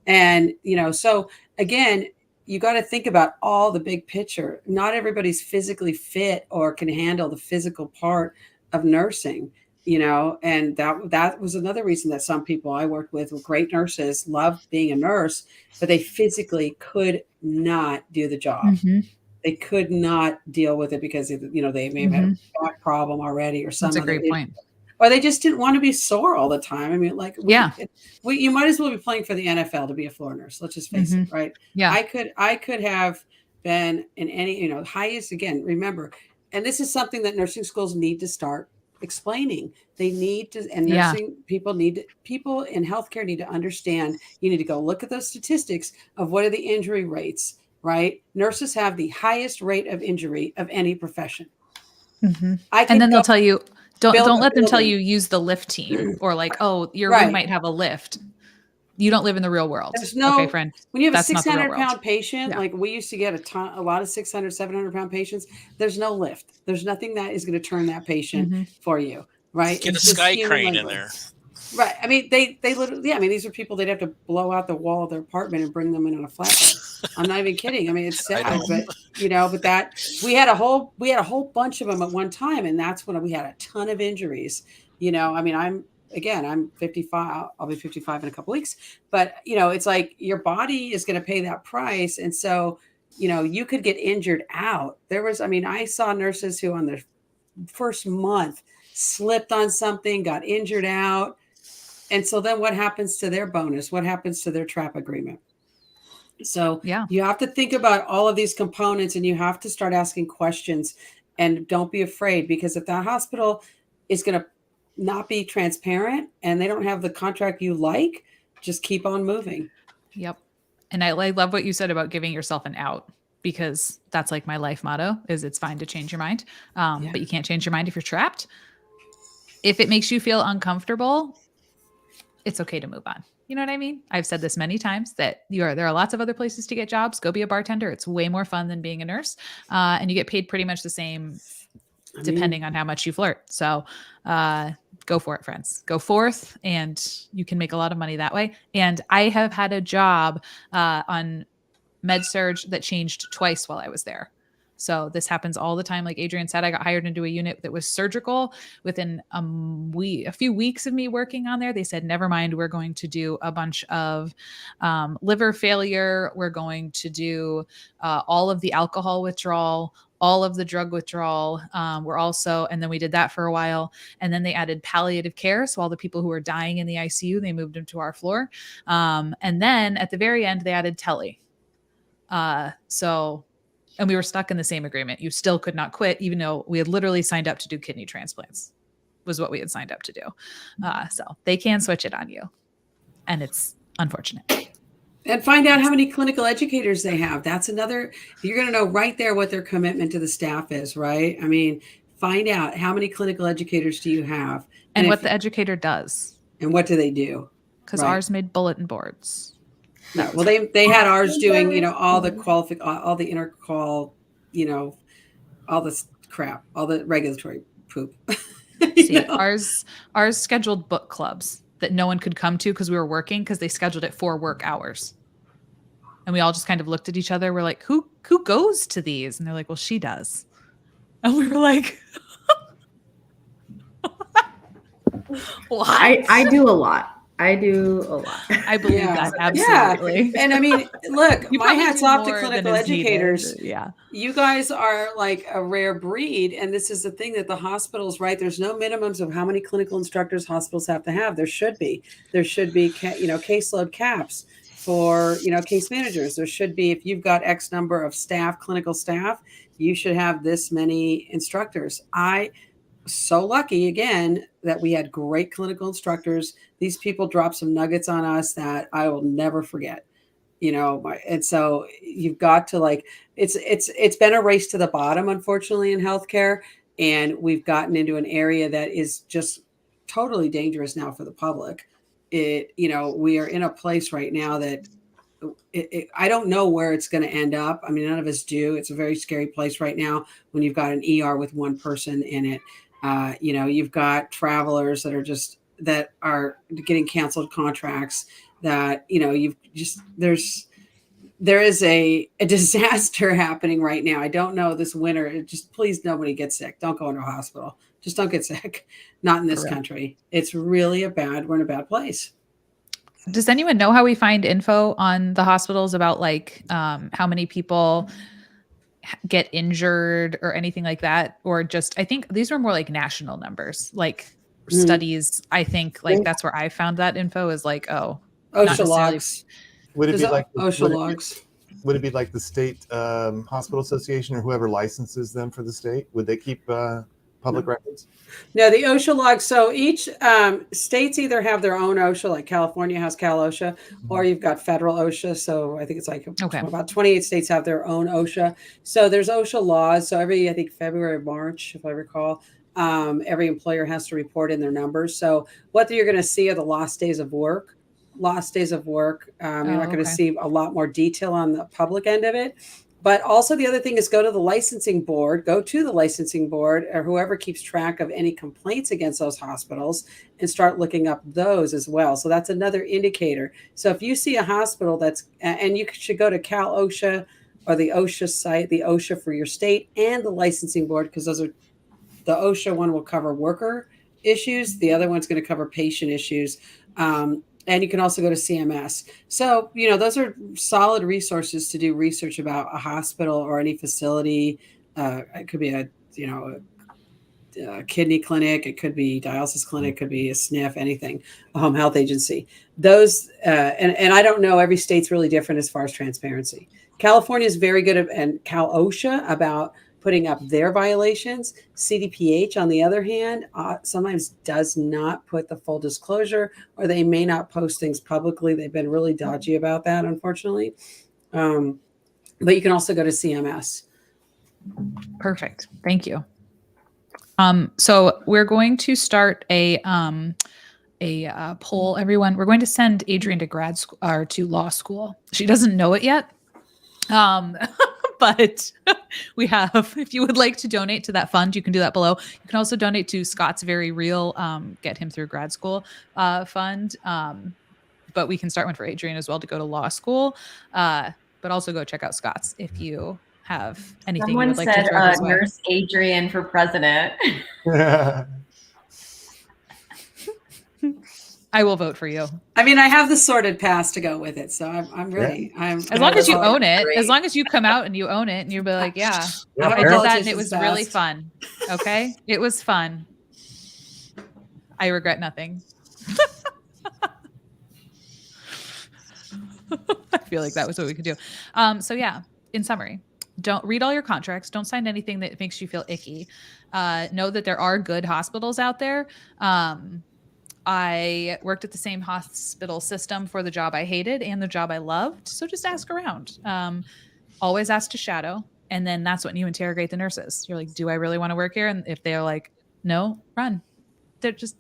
and, so again, you got to think about all the big picture. Not everybody's physically fit or can handle the physical part of nursing, and that was another reason that some people I worked with were great nurses, loved being a nurse, but they physically could not do the job. They could not deal with it because, they may have had a back problem already or something. That's a great point. Or they just didn't want to be sore all the time. I mean, like, you might as well be playing for the NFL to be a floor nurse. Let's just face it, right? Yeah. I could have been in any, highest, again, remember, and this is something that nursing schools need to start explaining. They need to, and nursing people in healthcare need to understand. You need to go look at those statistics of what are the injury rates, right? Nurses have the highest rate of injury of any profession. Mm-hmm. And then they'll tell you, don't let them tell you use the lift team, or like, oh, your room might have a lift. You don't live in the real world. There's no, okay, friend. When you have a 600-pound patient, like we used to get a lot of 600, 700-pound patients, there's no lift. There's nothing that is going to turn that patient for you, right? Get a sky crane in there. Right. I mean, they literally, I mean, these are people they'd have to blow out the wall of their apartment and bring them in on a flatbed. I'm not even kidding. I mean, it's sad, but that we had a whole bunch of them at one time, and that's when we had a ton of injuries. I mean, I'm 55. I'll be 55 in a couple weeks, but it's like your body is going to pay that price. And so, you could get injured out. I saw nurses who on their first month slipped on something, got injured out. And so then what happens to their bonus? What happens to their TRAP agreement? So you have to think about all of these components, and you have to start asking questions, and don't be afraid, because if that hospital is going to not be transparent and they don't have the contract you like, just keep on moving. Yep. And I love what you said about giving yourself an out, because that's like my life motto is it's fine to change your mind. But you can't change your mind if you're trapped. If it makes you feel uncomfortable, it's okay to move on. You know what I mean? I've said this many times that there are lots of other places to get jobs. Go be a bartender. It's way more fun than being a nurse. And you get paid pretty much the same depending on how much you flirt. So go for it, friends. Go forth, and you can make a lot of money that way. And I have had a job on med-surg that changed twice while I was there. So this happens all the time. Like Adrian said, I got hired into a unit that was surgical. Within a few weeks of me working on there, they said, never mind, we're going to do a bunch of liver failure. We're going to do all of the alcohol withdrawal, all of the drug withdrawal. And then we did that for a while. And then they added palliative care. So all the people who were dying in the ICU, they moved them to our floor. And then at the very end, they added tele. And we were stuck in the same agreement. You still could not quit, even though we had literally signed up to do kidney transplants, was what we had signed up to do. So they can switch it on you. And it's unfortunate. And find out how many clinical educators they have. That's another, you're going to know right there what their commitment to the staff is, right? I mean, find out how many clinical educators do you have? And what the educator does. And what do they do? Because ours made bulletin boards. No, well, they had ours doing, all the all the intercall, all this crap, all the regulatory poop. See, ours scheduled book clubs that no one could come to because we were working, because they scheduled it for work hours. And we all just kind of looked at each other. We're like, who goes to these? And they're like, well, she does. And we were like, what? I do a lot. I believe that. Absolutely. Yeah. And I mean, look, my hat's off to clinical educators. Yeah. You guys are like a rare breed. And this is the thing that the hospitals, right? There's no minimums of how many clinical instructors hospitals have to have. There should be caseload caps for, case managers. There should be, if you've got X number of staff, clinical staff, you should have this many instructors. So lucky again that we had great clinical instructors. These people dropped some nuggets on us that I will never forget, and so you've got to it's been a race to the bottom, unfortunately, in healthcare. And we've gotten into an area that is just totally dangerous now for the public. We are in a place right now that I don't know where it's going to end up. I mean, none of us do. It's a very scary place right now when you've got an ER with one person in it. You've got travelers that are getting canceled contracts, that, there is a disaster happening right now. I don't know this winter. Please, nobody get sick. Don't go into a hospital. Just don't get sick. Not in this country. It's really we're in a bad place. Does anyone know how we find info on the hospitals about how many people get injured or anything like that? Or I think these were more like national numbers, studies. I think that's where I found that info is OSHA logs. Would it be like OSHA logs? Would it be like the state hospital association or whoever licenses them for the state? Would they keep public records? No, the OSHA logs. So each states either have their own OSHA, like California has Cal OSHA, or you've got federal OSHA. So I think it's like about 28 states have their own OSHA. So there's OSHA laws. So every, I think February, March, if I recall, every employer has to report in their numbers. So what you're going to see are the lost days of work. You're not going to see a lot more detail on the public end of it. But also the other thing is go to the licensing board or whoever keeps track of any complaints against those hospitals and start looking up those as well. So that's another indicator. So if you see a hospital and you should go to Cal OSHA or the OSHA site, the OSHA for your state and the licensing board, because the OSHA one will cover worker issues. The other one's going to cover patient issues. And you can also go to CMS. So, those are solid resources to do research about a hospital or any facility. It could be a kidney clinic. It could be dialysis clinic. It could be a SNF, anything, a home health agency. Those, and I don't know, every state's really different as far as transparency. California is very good and Cal OSHA about putting up their violations. CDPH, on the other hand, sometimes does not put the full disclosure, or they may not post things publicly. They've been really dodgy about that, unfortunately. But you can also go to CMS. Perfect. Thank you. So we're going to start a poll, everyone. We're going to send Adrienne to grad school or to law school. She doesn't know it yet. But we have, if you would like to donate to that fund, you can do that below. You can also donate to Scott's Very Real, get him through grad school fund. But we can start one for Adrienne as well to go to law school. But also go check out Scott's if you have anything you would like to throw his way. Nurse Adrienne for president. I will vote for you. I mean, I have the sorted pass to go with it, so I'm really. As long as you own it, as long as you come out and you own it, and you'll be like, I did that, and it was really fun. Okay, it was fun. I regret nothing. I feel like that was what we could do. So yeah, in summary, don't read all your contracts. Don't sign anything that makes you feel icky. Know that there are good hospitals out there. I worked at the same hospital system for the job I hated and the job I loved. So just ask around. Always ask to shadow. And then that's when you interrogate the nurses. You're like, do I really want to work here? And if they're like, no, run. They're just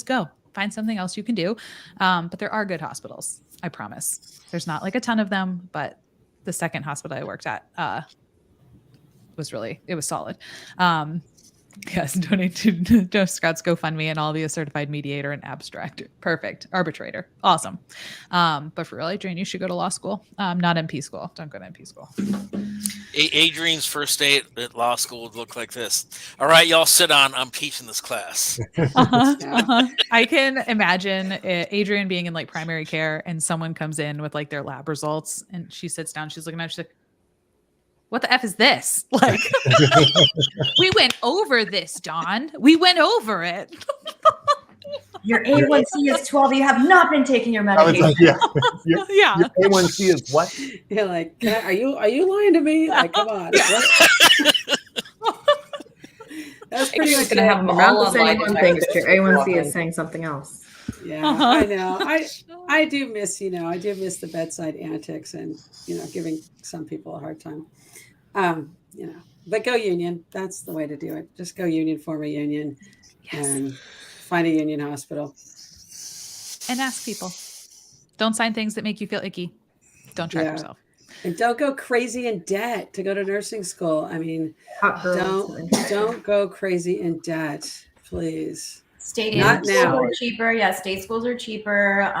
go. Find something else you can do. But there are good hospitals. I promise. There's not like a ton of them, but the second hospital I worked at was solid. Yes, donate to Scott's GoFundMe, and I'll be a certified mediator and abstract. Perfect. Arbitrator. Awesome. But for real, Adrienne, you should go to law school. Not MP school. Don't go to MP school. Adrienne's first day at law school would look like this. All right, y'all sit on. I'm teaching this class. I can imagine Adrienne being in like primary care and someone comes in with like their lab results and she sits down. She's looking at it. She's like, what the F is this? Like, we went over this, Dawn. We went over it. Your A1C is 12. You have not been taking your medication. Like, Your A1C is what? You're like, are you lying to me? Like, come on. That's pretty much going to have them all online. One thing is true. A1C is saying something else. Yeah, I know. I do miss, the bedside antics and, giving some people a hard time. But go union. That's the way to do it. Just go union, form a union, and find a union hospital. And ask people. Don't sign things that make you feel icky. Don't track yourself. And don't go crazy in debt to go to nursing school. I mean, don't go crazy in debt, please. State schools are cheaper. Yeah, state schools are cheaper.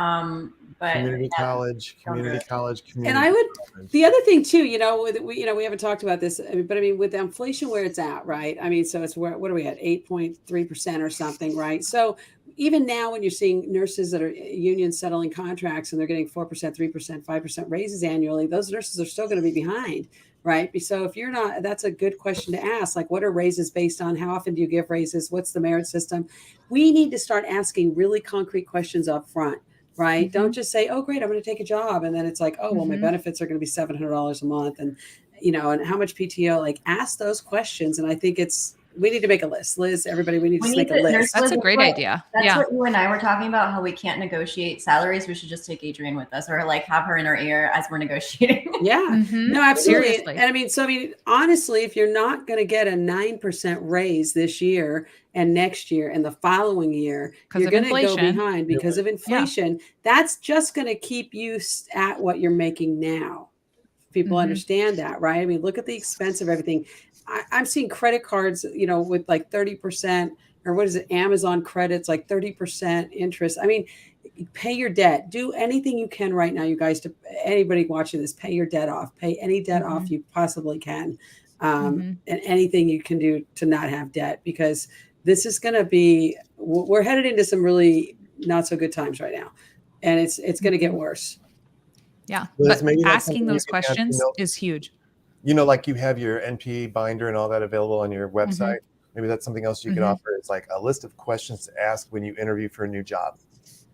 But community college. And I would, the other thing too, we haven't talked about this, but I mean, with the inflation where it's at, right? I mean, so it's what are we at, 8.3% or something, right? So even now when you're seeing nurses that are union settling contracts and they're getting 4%, 3%, 5% raises annually, those nurses are still going to be behind, right? So if you're not, that's a good question to ask. Like, what are raises based on? How often do you give raises? What's the merit system? We need to start asking really concrete questions up front. Right. Mm-hmm. Don't just say, oh, great, I'm going to take a job. And then it's like, oh, well, my benefits are going to be $700 a month. And, and how much PTO, like ask those questions. And I think it's we need to make a list. Liz, everybody, we need to make a list. That's a great idea. That's what you and I were talking about, how we can't negotiate salaries. We should just take Adrienne with us, or like have her in our ear as we're negotiating. Yeah, no, absolutely. And I mean, honestly, if you're not going to get a 9% raise this year and next year and the following year, you're going to go behind because of inflation. That's just going to keep you at what you're making now. People understand that, right? I mean, look at the expense of everything. I'm seeing credit cards, with like 30%, or what is it? Amazon credits, like 30% interest. I mean, pay your debt. Do anything you can right now, you guys, to anybody watching this, pay your debt off, pay any debt off you possibly can. And anything you can do to not have debt, because this is going to be, we're headed into some really not so good times right now. And it's going to get worse. Yeah. But asking those questions is huge. Like you have your NPA binder and all that available on your website. Maybe that's something else you could offer. It's like a list of questions to ask when you interview for a new job.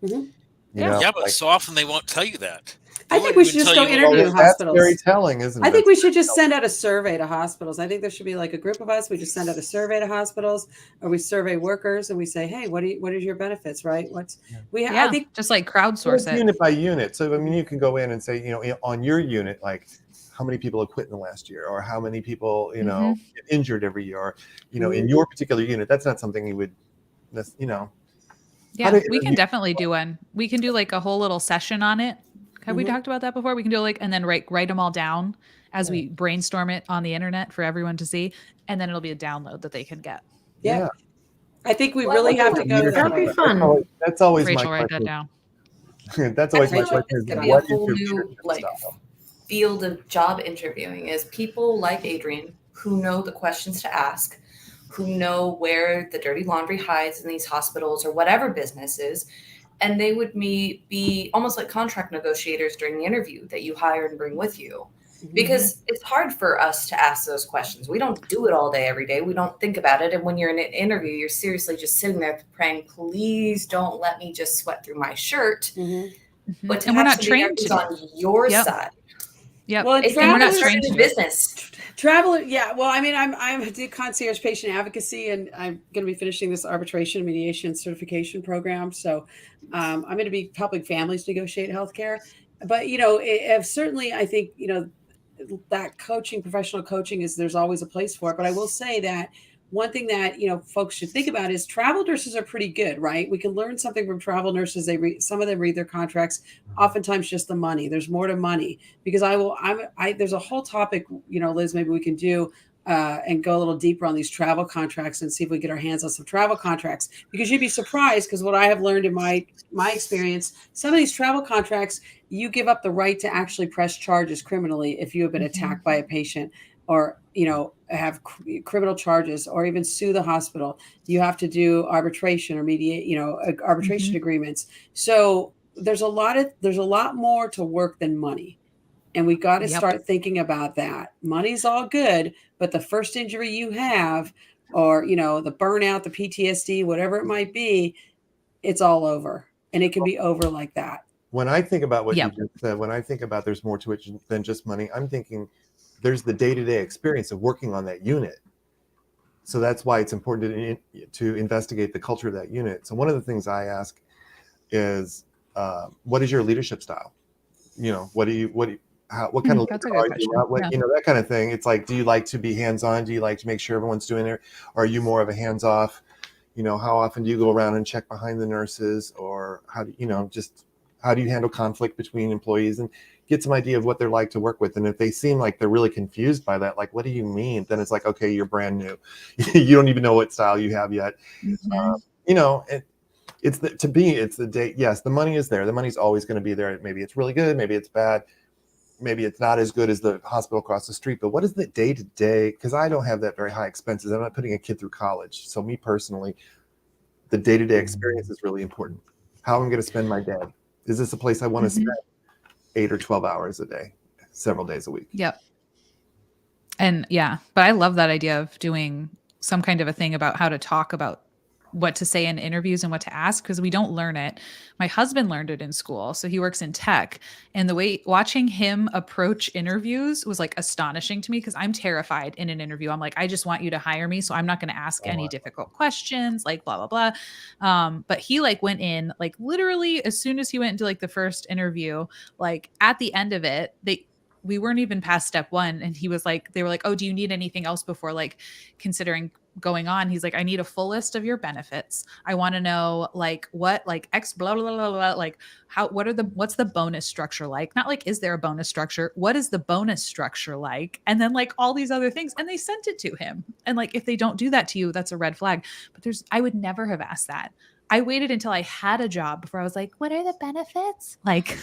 But so often they won't tell you that. I think we should just go interview hospitals. That's very telling, isn't it? I think we should just send out a survey to hospitals. I think there should be like a group of us. We just send out a survey to hospitals, or we survey workers and we say, hey, what is your benefits, right? I think just like crowdsource it. Unit by unit. So, I mean, you can go in and say, on your unit, like how many people have quit in the last year, or how many people, get injured every year, or, in your particular unit. That's not something you would, Yeah, we can definitely do one. We can do like a whole little session on it. Have we talked about that before? We can do and then write them all down as we brainstorm it on the internet for everyone to see. And then it'll be a download that they can get. Yeah. I think we really have to go. That'll be fun. That's always Rachel, my write question. that down. That's always my question. It's going to be a whole new field of job interviewing, is people like Adrienne who know the questions to ask, who know where the dirty laundry hides in these hospitals or whatever businesses. And they would be almost like contract negotiators during the interview that you hire and bring with you. Because it's hard for us to ask those questions. We don't do it all day, every day. We don't think about it. And when you're in an interview, you're seriously just sitting there praying, please don't let me just sweat through my shirt. But to and we're not trained to on your side. Yeah. Well, it's we're not trained in business. Travel, yeah. Well, I mean, I do concierge patient advocacy, and I'm going to be finishing this arbitration and mediation certification program. So I'm going to be helping families negotiate healthcare. But certainly, I think that professional coaching there's always a place for it. But I will say that one thing that folks should think about is travel nurses are pretty good, right? We can learn something from travel nurses. Some of them read their contracts, oftentimes just the money. There's more to money, because there's a whole topic, Liz, maybe we can do and go a little deeper on these travel contracts and see if we get our hands on some travel contracts, because you'd be surprised, because what I have learned in my experience, some of these travel contracts, you give up the right to actually press charges criminally if you have been attacked by a patient, or have criminal charges, or even sue the hospital. You have to do arbitration or mediate, arbitration agreements. So there's a lot more to work than money. And we got to start thinking about that. Money's all good, but the first injury you have, or, the burnout, the PTSD, whatever it might be, it's all over. And it can be over like that. When I think about what you just said, when I think about there's more to it than just money, I'm thinking there's the day-to-day experience of working on that unit. So that's why it's important to investigate the culture of that unit. So one of the things I ask is, what is your leadership style? What kind of leader are you? That kind of thing. It's like, do you like to be hands-on? Do you like to make sure everyone's doing it? Or are you more of a hands-off? How often do you go around and check behind the nurses? Or how do how do you handle conflict between employees, and get some idea of what they're like to work with? And if they seem like they're really confused by that, like, what do you mean? Then it's like, okay, you're brand new. You don't even know what style you have yet. It's the day. Yes, the money is there. The money's always going to be there. Maybe it's really good. Maybe it's bad. Maybe it's not as good as the hospital across the street. But what is the day-to-day? Because I don't have that very high expenses. I'm not putting a kid through college. So me personally, the day-to-day experience is really important. How I'm going to spend my day. Is this a place I want to spend 8 or 12 hours a day, several days a week? Yep. And but I love that idea of doing some kind of a thing about how to talk about what to say in interviews and what to ask, because we don't learn it. My husband learned it in school. So he works in tech, and the way watching him approach interviews was like astonishing to me, because I'm terrified in an interview. I'm like, I just want you to hire me. So I'm not going to ask any difficult questions, like blah, blah, blah. But he like went in, like literally as soon as he went into like the first interview, like at the end of it, we weren't even past step one. And he was like, they were like, oh, do you need anything else before like considering going on? He's like, I need a full list of your benefits. I want to know like what, like X blah, blah, blah, blah, like how, what's the bonus structure like? Not like, is there a bonus structure? What is the bonus structure like? And then like all these other things. And they sent it to him. And like, if they don't do that to you, that's a red flag. But I would never have asked that. I waited until I had a job before I was like, what are the benefits? Like,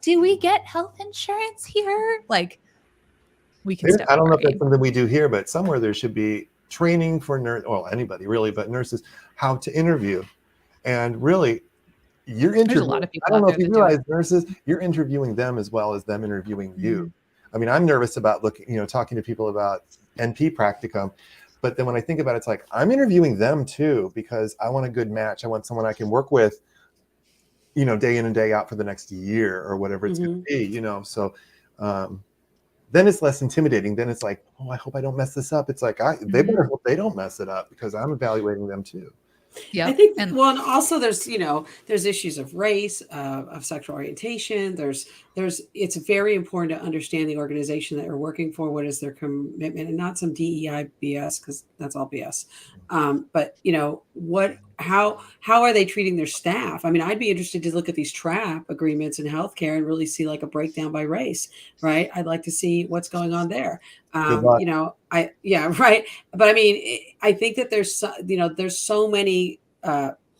do we get health insurance here? Like, we can step I don't know if away. that's something we do here, but somewhere there should be training for anybody really, but nurses, how to interview. And really, you're interviewing. There's a lot of people I don't know out if you there that realize nurses, you're interviewing them as well as them interviewing you. I mean, I'm nervous about talking to people about NP practicum. But then when I think about it, it's like, I'm interviewing them too, because I want a good match. I want someone I can work with, day in and day out for the next year or whatever it's going to be, So then it's less intimidating. Then it's like, oh, I hope I don't mess this up. It's like, they better hope they don't mess it up, because I'm evaluating them too. Yeah, I think. And also there's issues of race, of sexual orientation. It's very important to understand the organization that you're working for. What is their commitment, and not some DEI BS, because that's all BS. But how are they treating their staff? I mean, I'd be interested to look at these TRAP agreements in healthcare and really see like a breakdown by race, right? I'd like to see what's going on there. Right. But I mean, I think that there's so many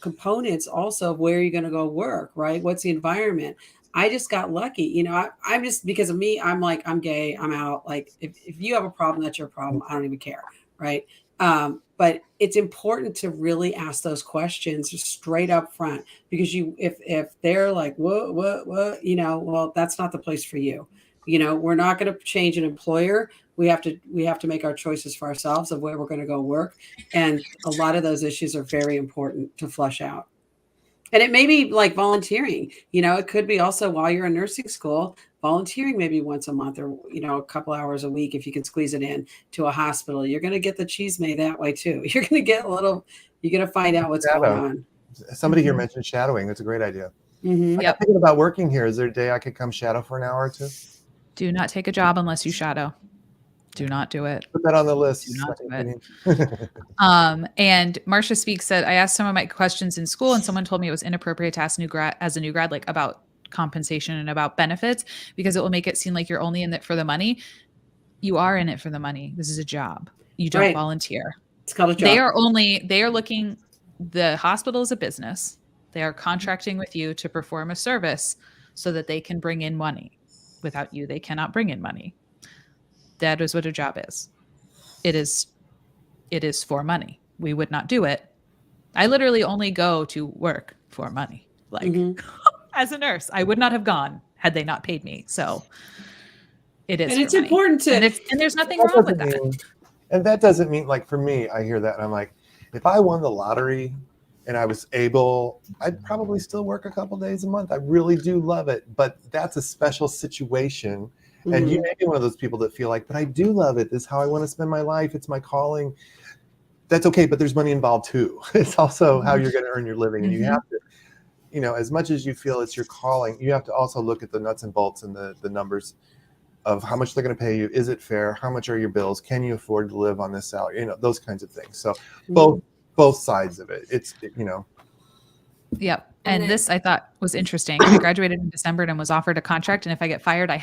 components also of where you're going to go work, right? What's the environment? I just got lucky. I'm just, because of me, I'm like, I'm gay, I'm out. Like, if you have a problem, that's your problem. I don't even care. Right. But it's important to really ask those questions straight up front, because if they're like, what, well, that's not the place for you. We're not going to change an employer. We have to make our choices for ourselves of where we're going to go work. And a lot of those issues are very important to flush out. And it may be like volunteering, it could be also while you're in nursing school, volunteering maybe once a month, or, a couple hours a week, if you can squeeze it in to a hospital. You're going to get the cheese made that way too. You're going to get you're going to find out what's going on. Somebody here mentioned shadowing. That's a great idea. Mm-hmm. I'm thinking about working here. Is there a day I could come shadow for an hour or two? Do not take a job unless you shadow. Do not do it. Put that on the list. Do not do it. And Marcia Speaks said, I asked some of my questions in school, and someone told me it was inappropriate to ask as a new grad, like about compensation and about benefits, because it will make it seem like you're only in it for the money. You are in it for the money. This is a job. You don't volunteer. It's called a job. They are looking, the hospital is a business. They are contracting with you to perform a service so that they can bring in money. Without you, they cannot bring in money. That is what a job is. It is for money. We would not do it. I literally only go to work for money. Like as a nurse, I would not have gone had they not paid me. So it is. And it's important to, and there's nothing wrong with that. And that doesn't mean, like, for me, I hear that and I'm like, if I won the lottery and I was able, I'd probably still work a couple days a month. I really do love it, but that's a special situation. And you may be one of those people that feel like, but I do love it. This is how I want to spend my life. It's my calling. That's okay, but there's money involved too. It's also how you're going to earn your living. And you have to, as much as you feel it's your calling, you have to also look at the nuts and bolts and the numbers of how much they're going to pay you. Is it fair? How much are your bills? Can you afford to live on this salary? Those kinds of things. So both sides of it. Yep. And this I thought was interesting. I graduated in December and was offered a contract. And if I get fired, I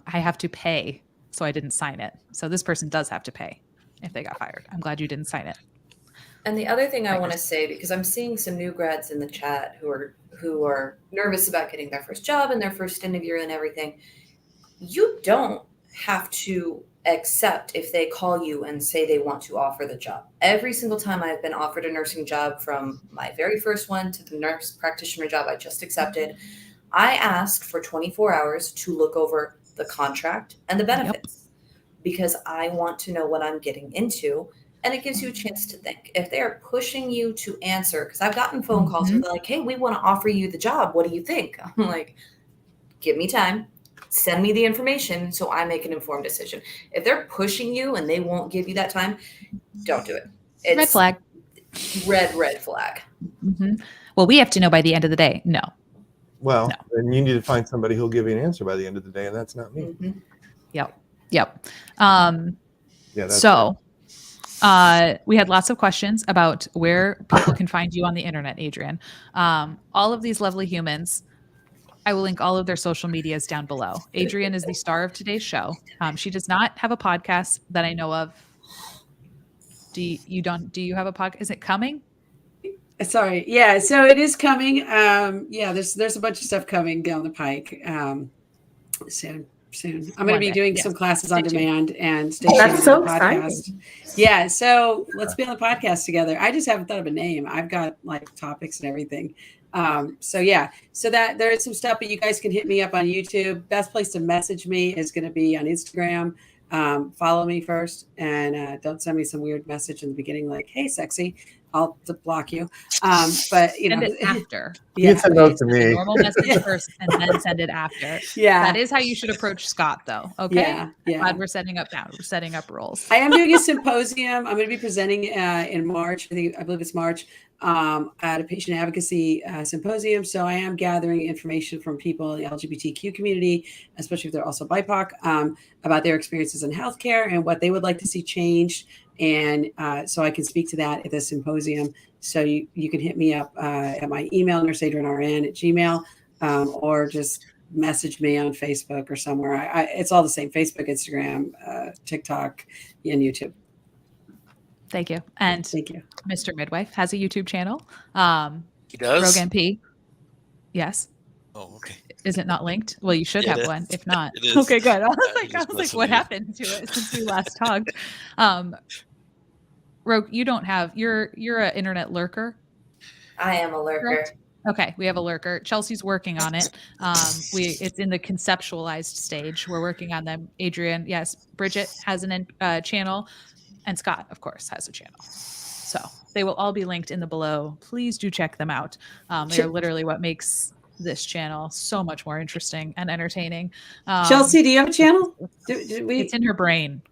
have to pay. So I didn't sign it. So this person does have to pay if they got fired. I'm glad you didn't sign it. And the other thing I want to say, because I'm seeing some new grads in the chat who are nervous about getting their first job and their first interview and everything, you don't have to accept if they call you and say they want to offer the job. Every single time I've been offered a nursing job, from my very first one to the nurse practitioner job I just accepted, I asked for 24 hours to look over the contract and the benefits, because I want to know what I'm getting into. and it gives you a chance to think. If they're pushing you to answer, because I've gotten phone calls where they're like, hey, we want to offer you the job. What do you think? I'm like, give me time. Send me the information so I make an informed decision. If they're pushing you and they won't give you that time, don't do it. It's red flag. Red flag. Well, we have to know by the end of the day. No. Well, then you need to find somebody who'll give you an answer by the end of the day, and that's not me. Yep. So we had lots of questions about where people can find you on the internet, Adrian. All of these lovely humans, I will link all of their social medias down below. Adrian is the star of today's show. She does not have a podcast that I know of. Do you have a podcast? Is it coming? Sorry. Yeah. So it is coming. There's a bunch of stuff coming down the pike. Soon. I'm going to be doing some classes on demand and stay tuned That's so on the podcast. exciting. Yeah. So let's be on the podcast together. I just haven't thought of a name. I've got like topics and everything. So that there is some stuff, but you guys can hit me up on YouTube. Best place to message me is going to be on Instagram. Follow me first and don't send me some weird message in the beginning like, hey, sexy. I'll block you. But send it after. You send those to me. Normal message first and then send it after. Yeah. That is how you should approach Scott though. Okay. Yeah. Glad we're setting up now. We're setting up roles. I am doing a symposium. I'm going to be presenting in March. I believe it's March at a patient advocacy symposium. So I am gathering information from people in the LGBTQ community, especially if they're also BIPOC, about their experiences in healthcare and what they would like to see changed. And so I can speak to that at the symposium. So you can hit me up at my email, nurseadrianrn@gmail, or just message me on Facebook or somewhere. It's all the same: Facebook, Instagram, TikTok, and YouTube. Thank you. And thank you. Mr. Midwife has a YouTube channel. He does? Rogue MP. Yes. Oh, okay. Is it not linked? Well, you should have one. If not, it is. Okay, good. I was like, what happened to it since we last talked? Rogue, you don't have. You're an internet lurker. I am a lurker. Correct? Okay, we have a lurker. Chelsea's working on it. It's in the conceptualized stage. We're working on them. Adrian, yes. Bridget has an channel, and Scott, of course, has a channel. So they will all be linked in the below. Please do check them out. They are literally what makes this channel so much more interesting and entertaining. Chelsea, do you have a channel? It's in her brain.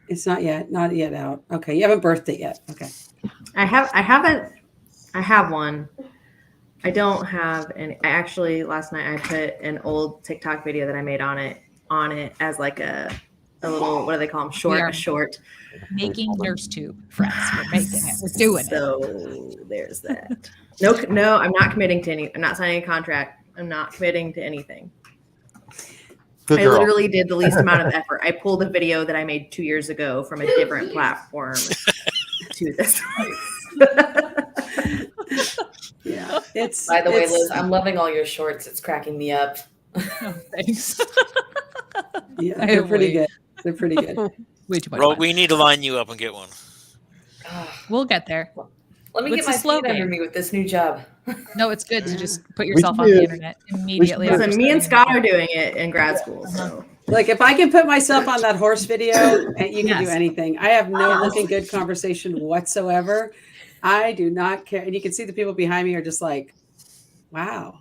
It's not yet out. Okay, you haven't birthed it yet. Okay. I have one. I don't have any. I actually last night I put an old TikTok video that I made on it as like a little, what do they call them? Short. Making nurse tube, friends. We're making it. We're doing it. So there's that. No, I'm not committing to any. I'm not signing a contract. I'm not committing to anything. I literally did the least amount of effort. I pulled a video that I made 2 years ago from a different platform to this place. Yeah. By the way, Liz, I'm loving all your shorts. It's cracking me up. Oh, thanks. Yeah, they're pretty good. They're pretty good. Way too much. Bro, we need to line you up and get one. We'll get there. Let me get my feet under me with this new job. No, it's good to just put yourself on the internet immediately. Listen, me and Scott are doing it in grad school. So. Like if I can put myself on that horse video, you can do anything. I have no looking good conversation whatsoever. I do not care. And you can see the people behind me are just like, wow.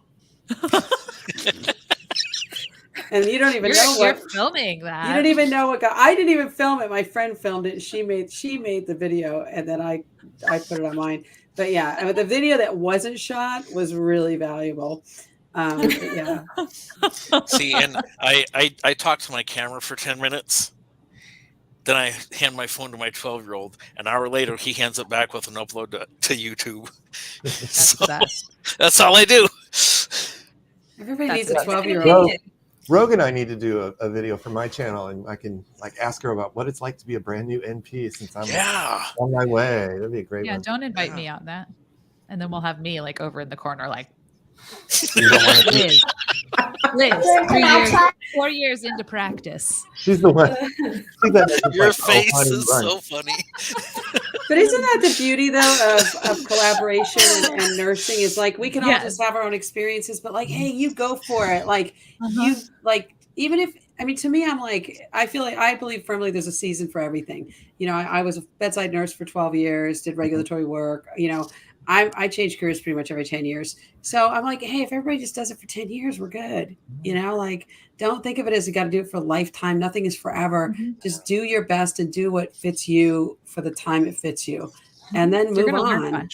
And you don't even know what you're filming that. You don't even know what I didn't even film it. My friend filmed it. She made the video and then I put it on mine. But yeah, the video that wasn't shot was really valuable. Yeah. See, and I talked to my camera for 10 minutes. Then I hand my phone to my 12-year-old. An hour later, he hands it back with an upload to YouTube. That's all I do. Everybody needs a 12-year-old. Rogue and I need to do a video for my channel, and I can like ask her about what it's like to be a brand new NP since I'm on my way. That'd be a great one. Yeah, don't invite me on that. And then we'll have me like over in the corner like, Liz, 4 years into practice. She's the one. Your face is so funny. But isn't that the beauty though of collaboration and nursing? Is like we can all just have our own experiences, but like, hey, you go for it. Like you like even if I mean, to me, I'm like, I feel like I believe firmly there's a season for everything. You know, I was a bedside nurse for 12 years, did regulatory work. You know, I change careers pretty much every 10 years. So I'm like, hey, if everybody just does it for 10 years, we're good. You know, like, don't think of it as you got to do it for a lifetime. Nothing is forever. Just do your best and do what fits you for the time it fits you. And then move on.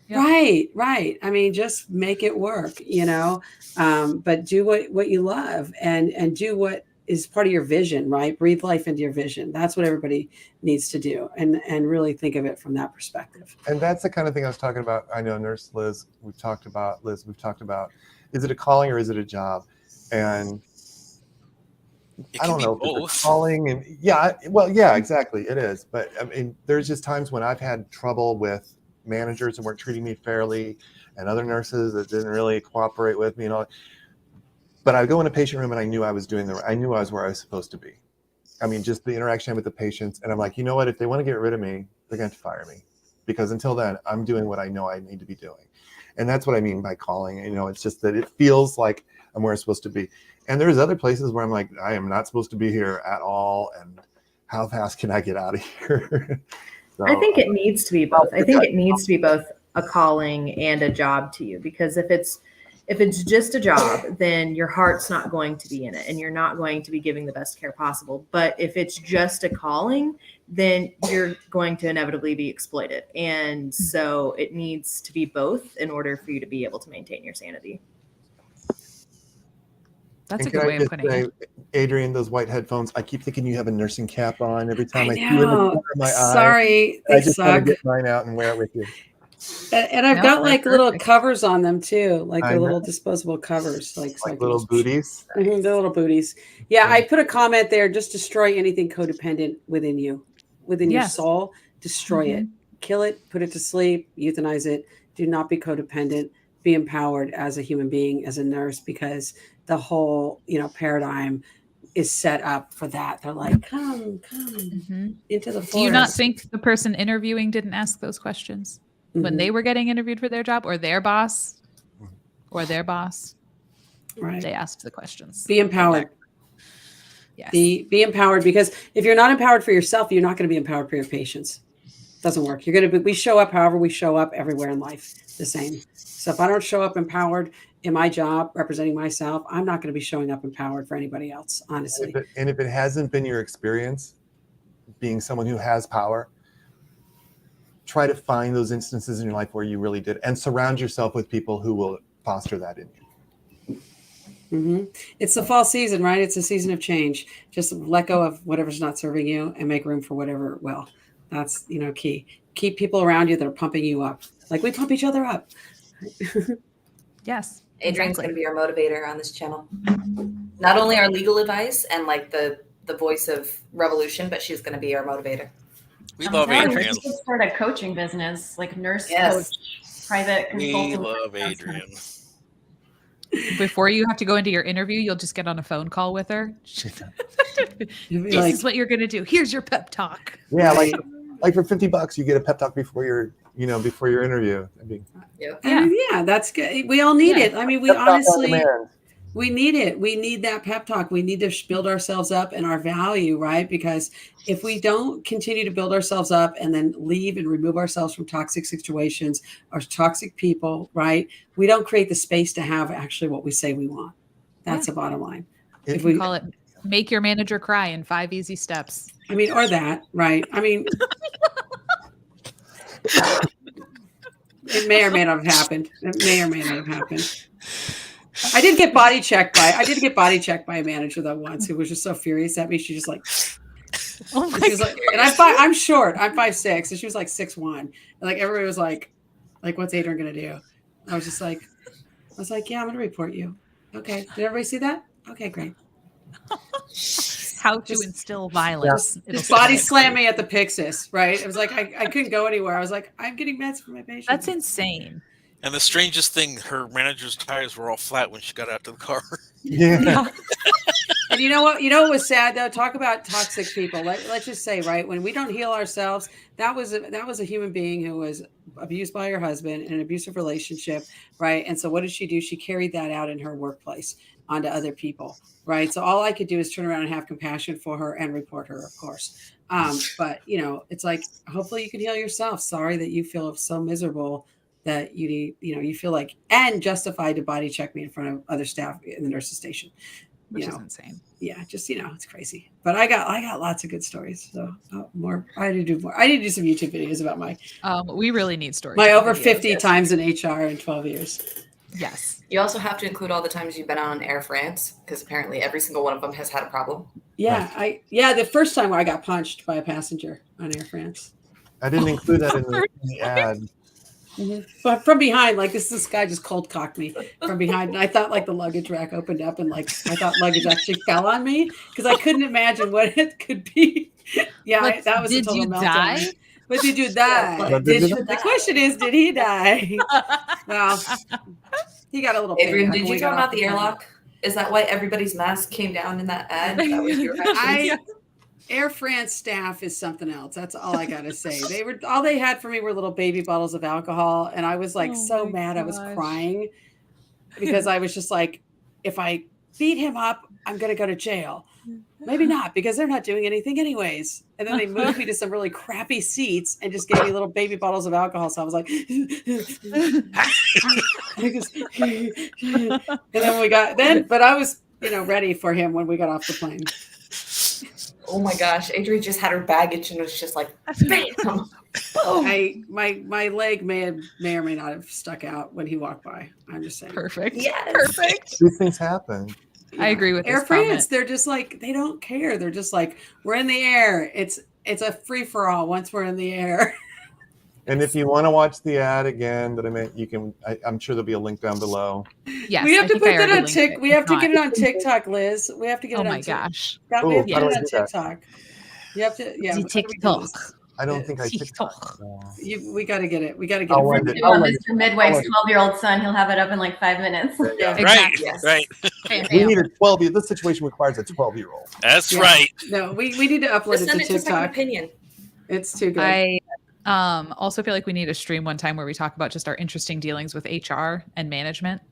Yep. Right. I mean, just make it work, you know, but do what you love and do what is part of your vision, right? Breathe life into your vision. That's what everybody needs to do, and really think of it from that perspective. And that's the kind of thing I was talking about. I know Nurse Liz, we've talked about, is it a calling or is it a job? And I don't know if it's a calling, and yeah, exactly, it is. But I mean, there's just times when I've had trouble with managers that weren't treating me fairly, and other nurses that didn't really cooperate with me and all. But I go in a patient room and I knew I was I knew I was where I was supposed to be. I mean, just the interaction with the patients, and I'm like, you know what? If they want to get rid of me, they're going to fire me, because until then, I'm doing what I know I need to be doing, and that's what I mean by calling. You know, it's just that it feels like I'm where I'm supposed to be. And there's other places where I'm like, I am not supposed to be here at all, and how fast can I get out of here? So, I think it needs to be both. I think it needs to be both a calling and a job to you, because if it's just a job, then your heart's not going to be in it and you're not going to be giving the best care possible. But if it's just a calling, then you're going to inevitably be exploited. And so it needs to be both in order for you to be able to maintain your sanity. That's a good way of putting it. Adrienne, those white headphones, I keep thinking you have a nursing cap on every time I see you in the corner of my eye. Sorry, I just want to get mine out and wear it with you. And I've got like little covers on them too, like the little disposable covers, like little booties. The little booties. Yeah, I put a comment there: just destroy anything codependent within you, within your soul. Destroy it, kill it, put it to sleep, euthanize it. Do not be codependent. Be empowered as a human being, as a nurse, because the whole paradigm is set up for that. They're like, come into the forest. Do you not think the person interviewing didn't ask those questions when they were getting interviewed for their job, or their boss? Right. They asked the questions. Be empowered. Yes. Be empowered, because if you're not empowered for yourself, you're not going to be empowered for your patients. It doesn't work. We show up however we show up everywhere in life, the same. So if I don't show up empowered in my job representing myself, I'm not going to be showing up empowered for anybody else, honestly. And if it hasn't been your experience being someone who has power, try to find those instances in your life where you really did, and surround yourself with people who will foster that in you. It's the fall season, right? It's a season of change. Just let go of whatever's not serving you and make room for whatever will. That's key. Keep people around you that are pumping you up. Like we pump each other up. Yes. Adrienne's going to be our motivator on this channel. Not only our legal advice and like the voice of revolution, but she's going to be our motivator. We love Adrienne. We should start a coaching business, like nurse coach, private consultant. We love Adrienne. Before you have to go into your interview, you'll just get on a phone call with her. This is what you're going to do. Here's your pep talk. Yeah, like for $50, you get a pep talk before your interview. That's good. We all need it. I mean, we honestly, we need it. We need that pep talk. We need to build ourselves up and our value, right? Because if we don't continue to build ourselves up and then leave and remove ourselves from toxic situations or toxic people, right? We don't create the space to have actually what we say we want. That's the bottom line. If we call it make your manager cry in 5 easy steps. I mean, or that, right? I mean, it may or may not have happened. I did get body checked by a manager though once who was just so furious at me. She just like, she was like, and I'm short. I'm 5'6", and she was like 6'1". And like everybody was like, what's Adrienne gonna do? I was like, yeah, I'm gonna report you. Okay. Did everybody see that? Okay, great. How to instill violence. Just body slam me at the Pyxis, right? It was like I couldn't go anywhere. I was like, I'm getting meds for my patients. That's insane. And the strangest thing, her manager's tires were all flat when she got out to the car. Yeah. And you know what? You know what was sad though? Talk about toxic people. Let's just say, right, when we don't heal ourselves, that was a human being who was abused by her husband in an abusive relationship, right? And so what did she do? She carried that out in her workplace onto other people, right? So all I could do is turn around and have compassion for her and report her, of course. But it's like, hopefully you can heal yourself. Sorry that you feel so miserable that you need, you feel like, and justified to body check me in front of other staff in the nurse's station. Which is insane. Yeah, just it's crazy. But I got lots of good stories. So more. I need to do more. I need to do some YouTube videos about my. We really need stories. My over 50 times in HR in 12 years. Yes. You also have to include all the times you've been on Air France, because apparently every single one of them has had a problem. Yeah, the first time where I got punched by a passenger on Air France. I didn't include that in the ad. Mm-hmm. But from behind, like this guy just cold cocked me from behind, and I thought like the luggage rack opened up, and like I thought luggage actually fell on me because I couldn't imagine what it could be. Yeah, that was a total meltdown. Die? But did you die? The question is, did he die? Well, he got a little. Adrian, did you talk about the airlock? Is that why everybody's mask came down in that ad? That was your Air France staff is something else. That's all I gotta say. All they had for me were little baby bottles of alcohol, and I was like so mad. I was crying because I was just like, if I beat him up, I'm gonna go to jail. Maybe not, because they're not doing anything anyways. And then they moved me to some really crappy seats and just gave me little baby bottles of alcohol. So I was like, and then but I was ready for him when we got off the plane. Oh my gosh, Adrienne just had her baggage and was just like, bam! My leg may or may not have stuck out when he walked by. I'm just saying. Perfect. Yes. Perfect. These things happen. I agree with Air France. They're just like, they don't care. They're just like, we're in the air. It's a free for all once we're in the air. And if you want to watch the ad again that I meant, you can. I'm sure there'll be a link down below. Yes, we have to put that on TikTok. We have to get it on TikTok, Liz. We have to get it on. Oh my gosh! We have to get it on TikTok. You have to. Yeah. TikTok. I don't think I TikTok. We got to get it. We got to get it. Mr. Midwife's 12-year-old son. He'll have it up in like 5 minutes. Yeah. Exactly. Right. We need a 12. This situation requires a 12-year-old. That's right. No, we need to upload it to TikTok. Opinion. It's too good. I also feel like we need a stream one time where we talk about just our interesting dealings with HR and management.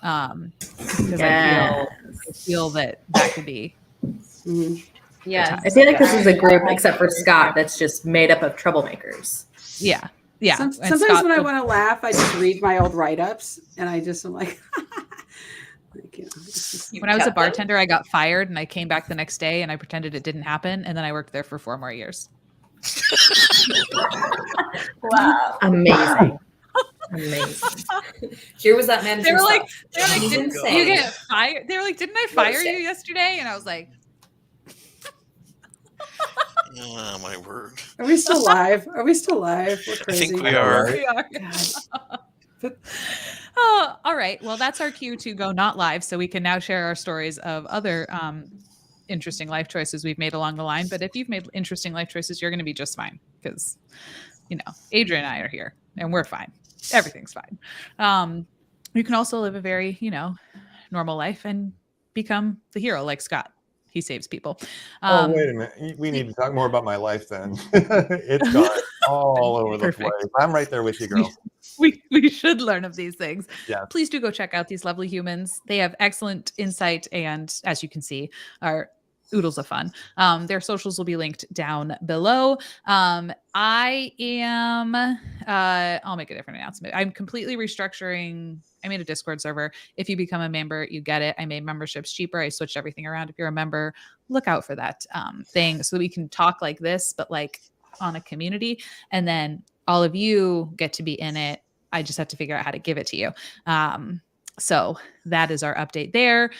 Because I feel that could be. Mm-hmm. Yeah, I feel like this is a group, except for Scott, that's just made up of troublemakers. Yeah. Sometimes when I want to laugh, I just read my old write-ups, and I just am like. When I was a bartender, I got fired, and I came back the next day, and I pretended it didn't happen, and then I worked there for 4 more years. Wow! Amazing. Here was that manager. They were like, didn't you get fired? They were like, didn't I fire you yesterday? And I was like. Oh, my word. Are we still live? We're crazy. I think we are. All right. Well, that's our cue to go not live, so we can now share our stories of other interesting life choices we've made along the line. But if you've made interesting life choices, you're going to be just fine because, Adrian and I are here and we're fine. Everything's fine. You can also live a very, normal life and become the hero like Scott. He saves people. Wait a minute. We need to talk more about my life then. It's gone all over the place. I'm right there with you, girl. We should learn of these things. Yeah. Please do go check out these lovely humans. They have excellent insight and, as you can see, are oodles of fun. Their socials will be linked down below. I'll make a different announcement. I'm completely restructuring. I made a Discord server. If you become a member, you get it. I made memberships cheaper. I switched everything around. If you're a member, look out for that thing so that we can talk like this, but like on a community. And then all of you get to be in it. I just have to figure out how to give it to you. So that is our update there.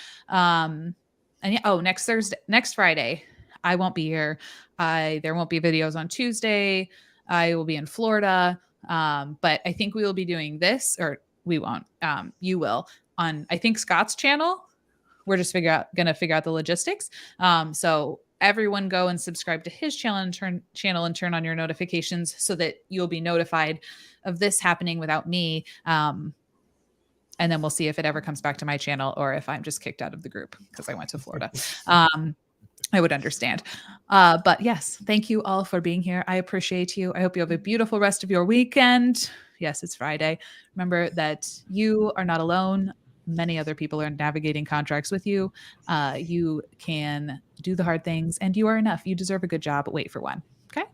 Next Friday, I won't be here. There won't be videos on Tuesday. I will be in Florida. But I think we will be doing this, or we won't. You will on, I think, Scott's channel. We're just gonna figure out the logistics. So everyone go and subscribe to his channel and turn on your notifications so that you'll be notified of this happening without me. And then we'll see if it ever comes back to my channel or if I'm just kicked out of the group because I went to Florida. I would understand. But yes, thank you all for being here. I appreciate you. I hope you have a beautiful rest of your weekend. Yes, it's Friday. Remember that you are not alone. Many other people are navigating contracts with you. You can do the hard things, and you are enough. You deserve a good job. Wait for one. Okay?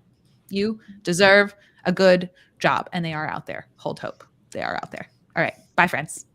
You deserve a good job, and they are out there. Hold hope. They are out there. All right. Bye, friends.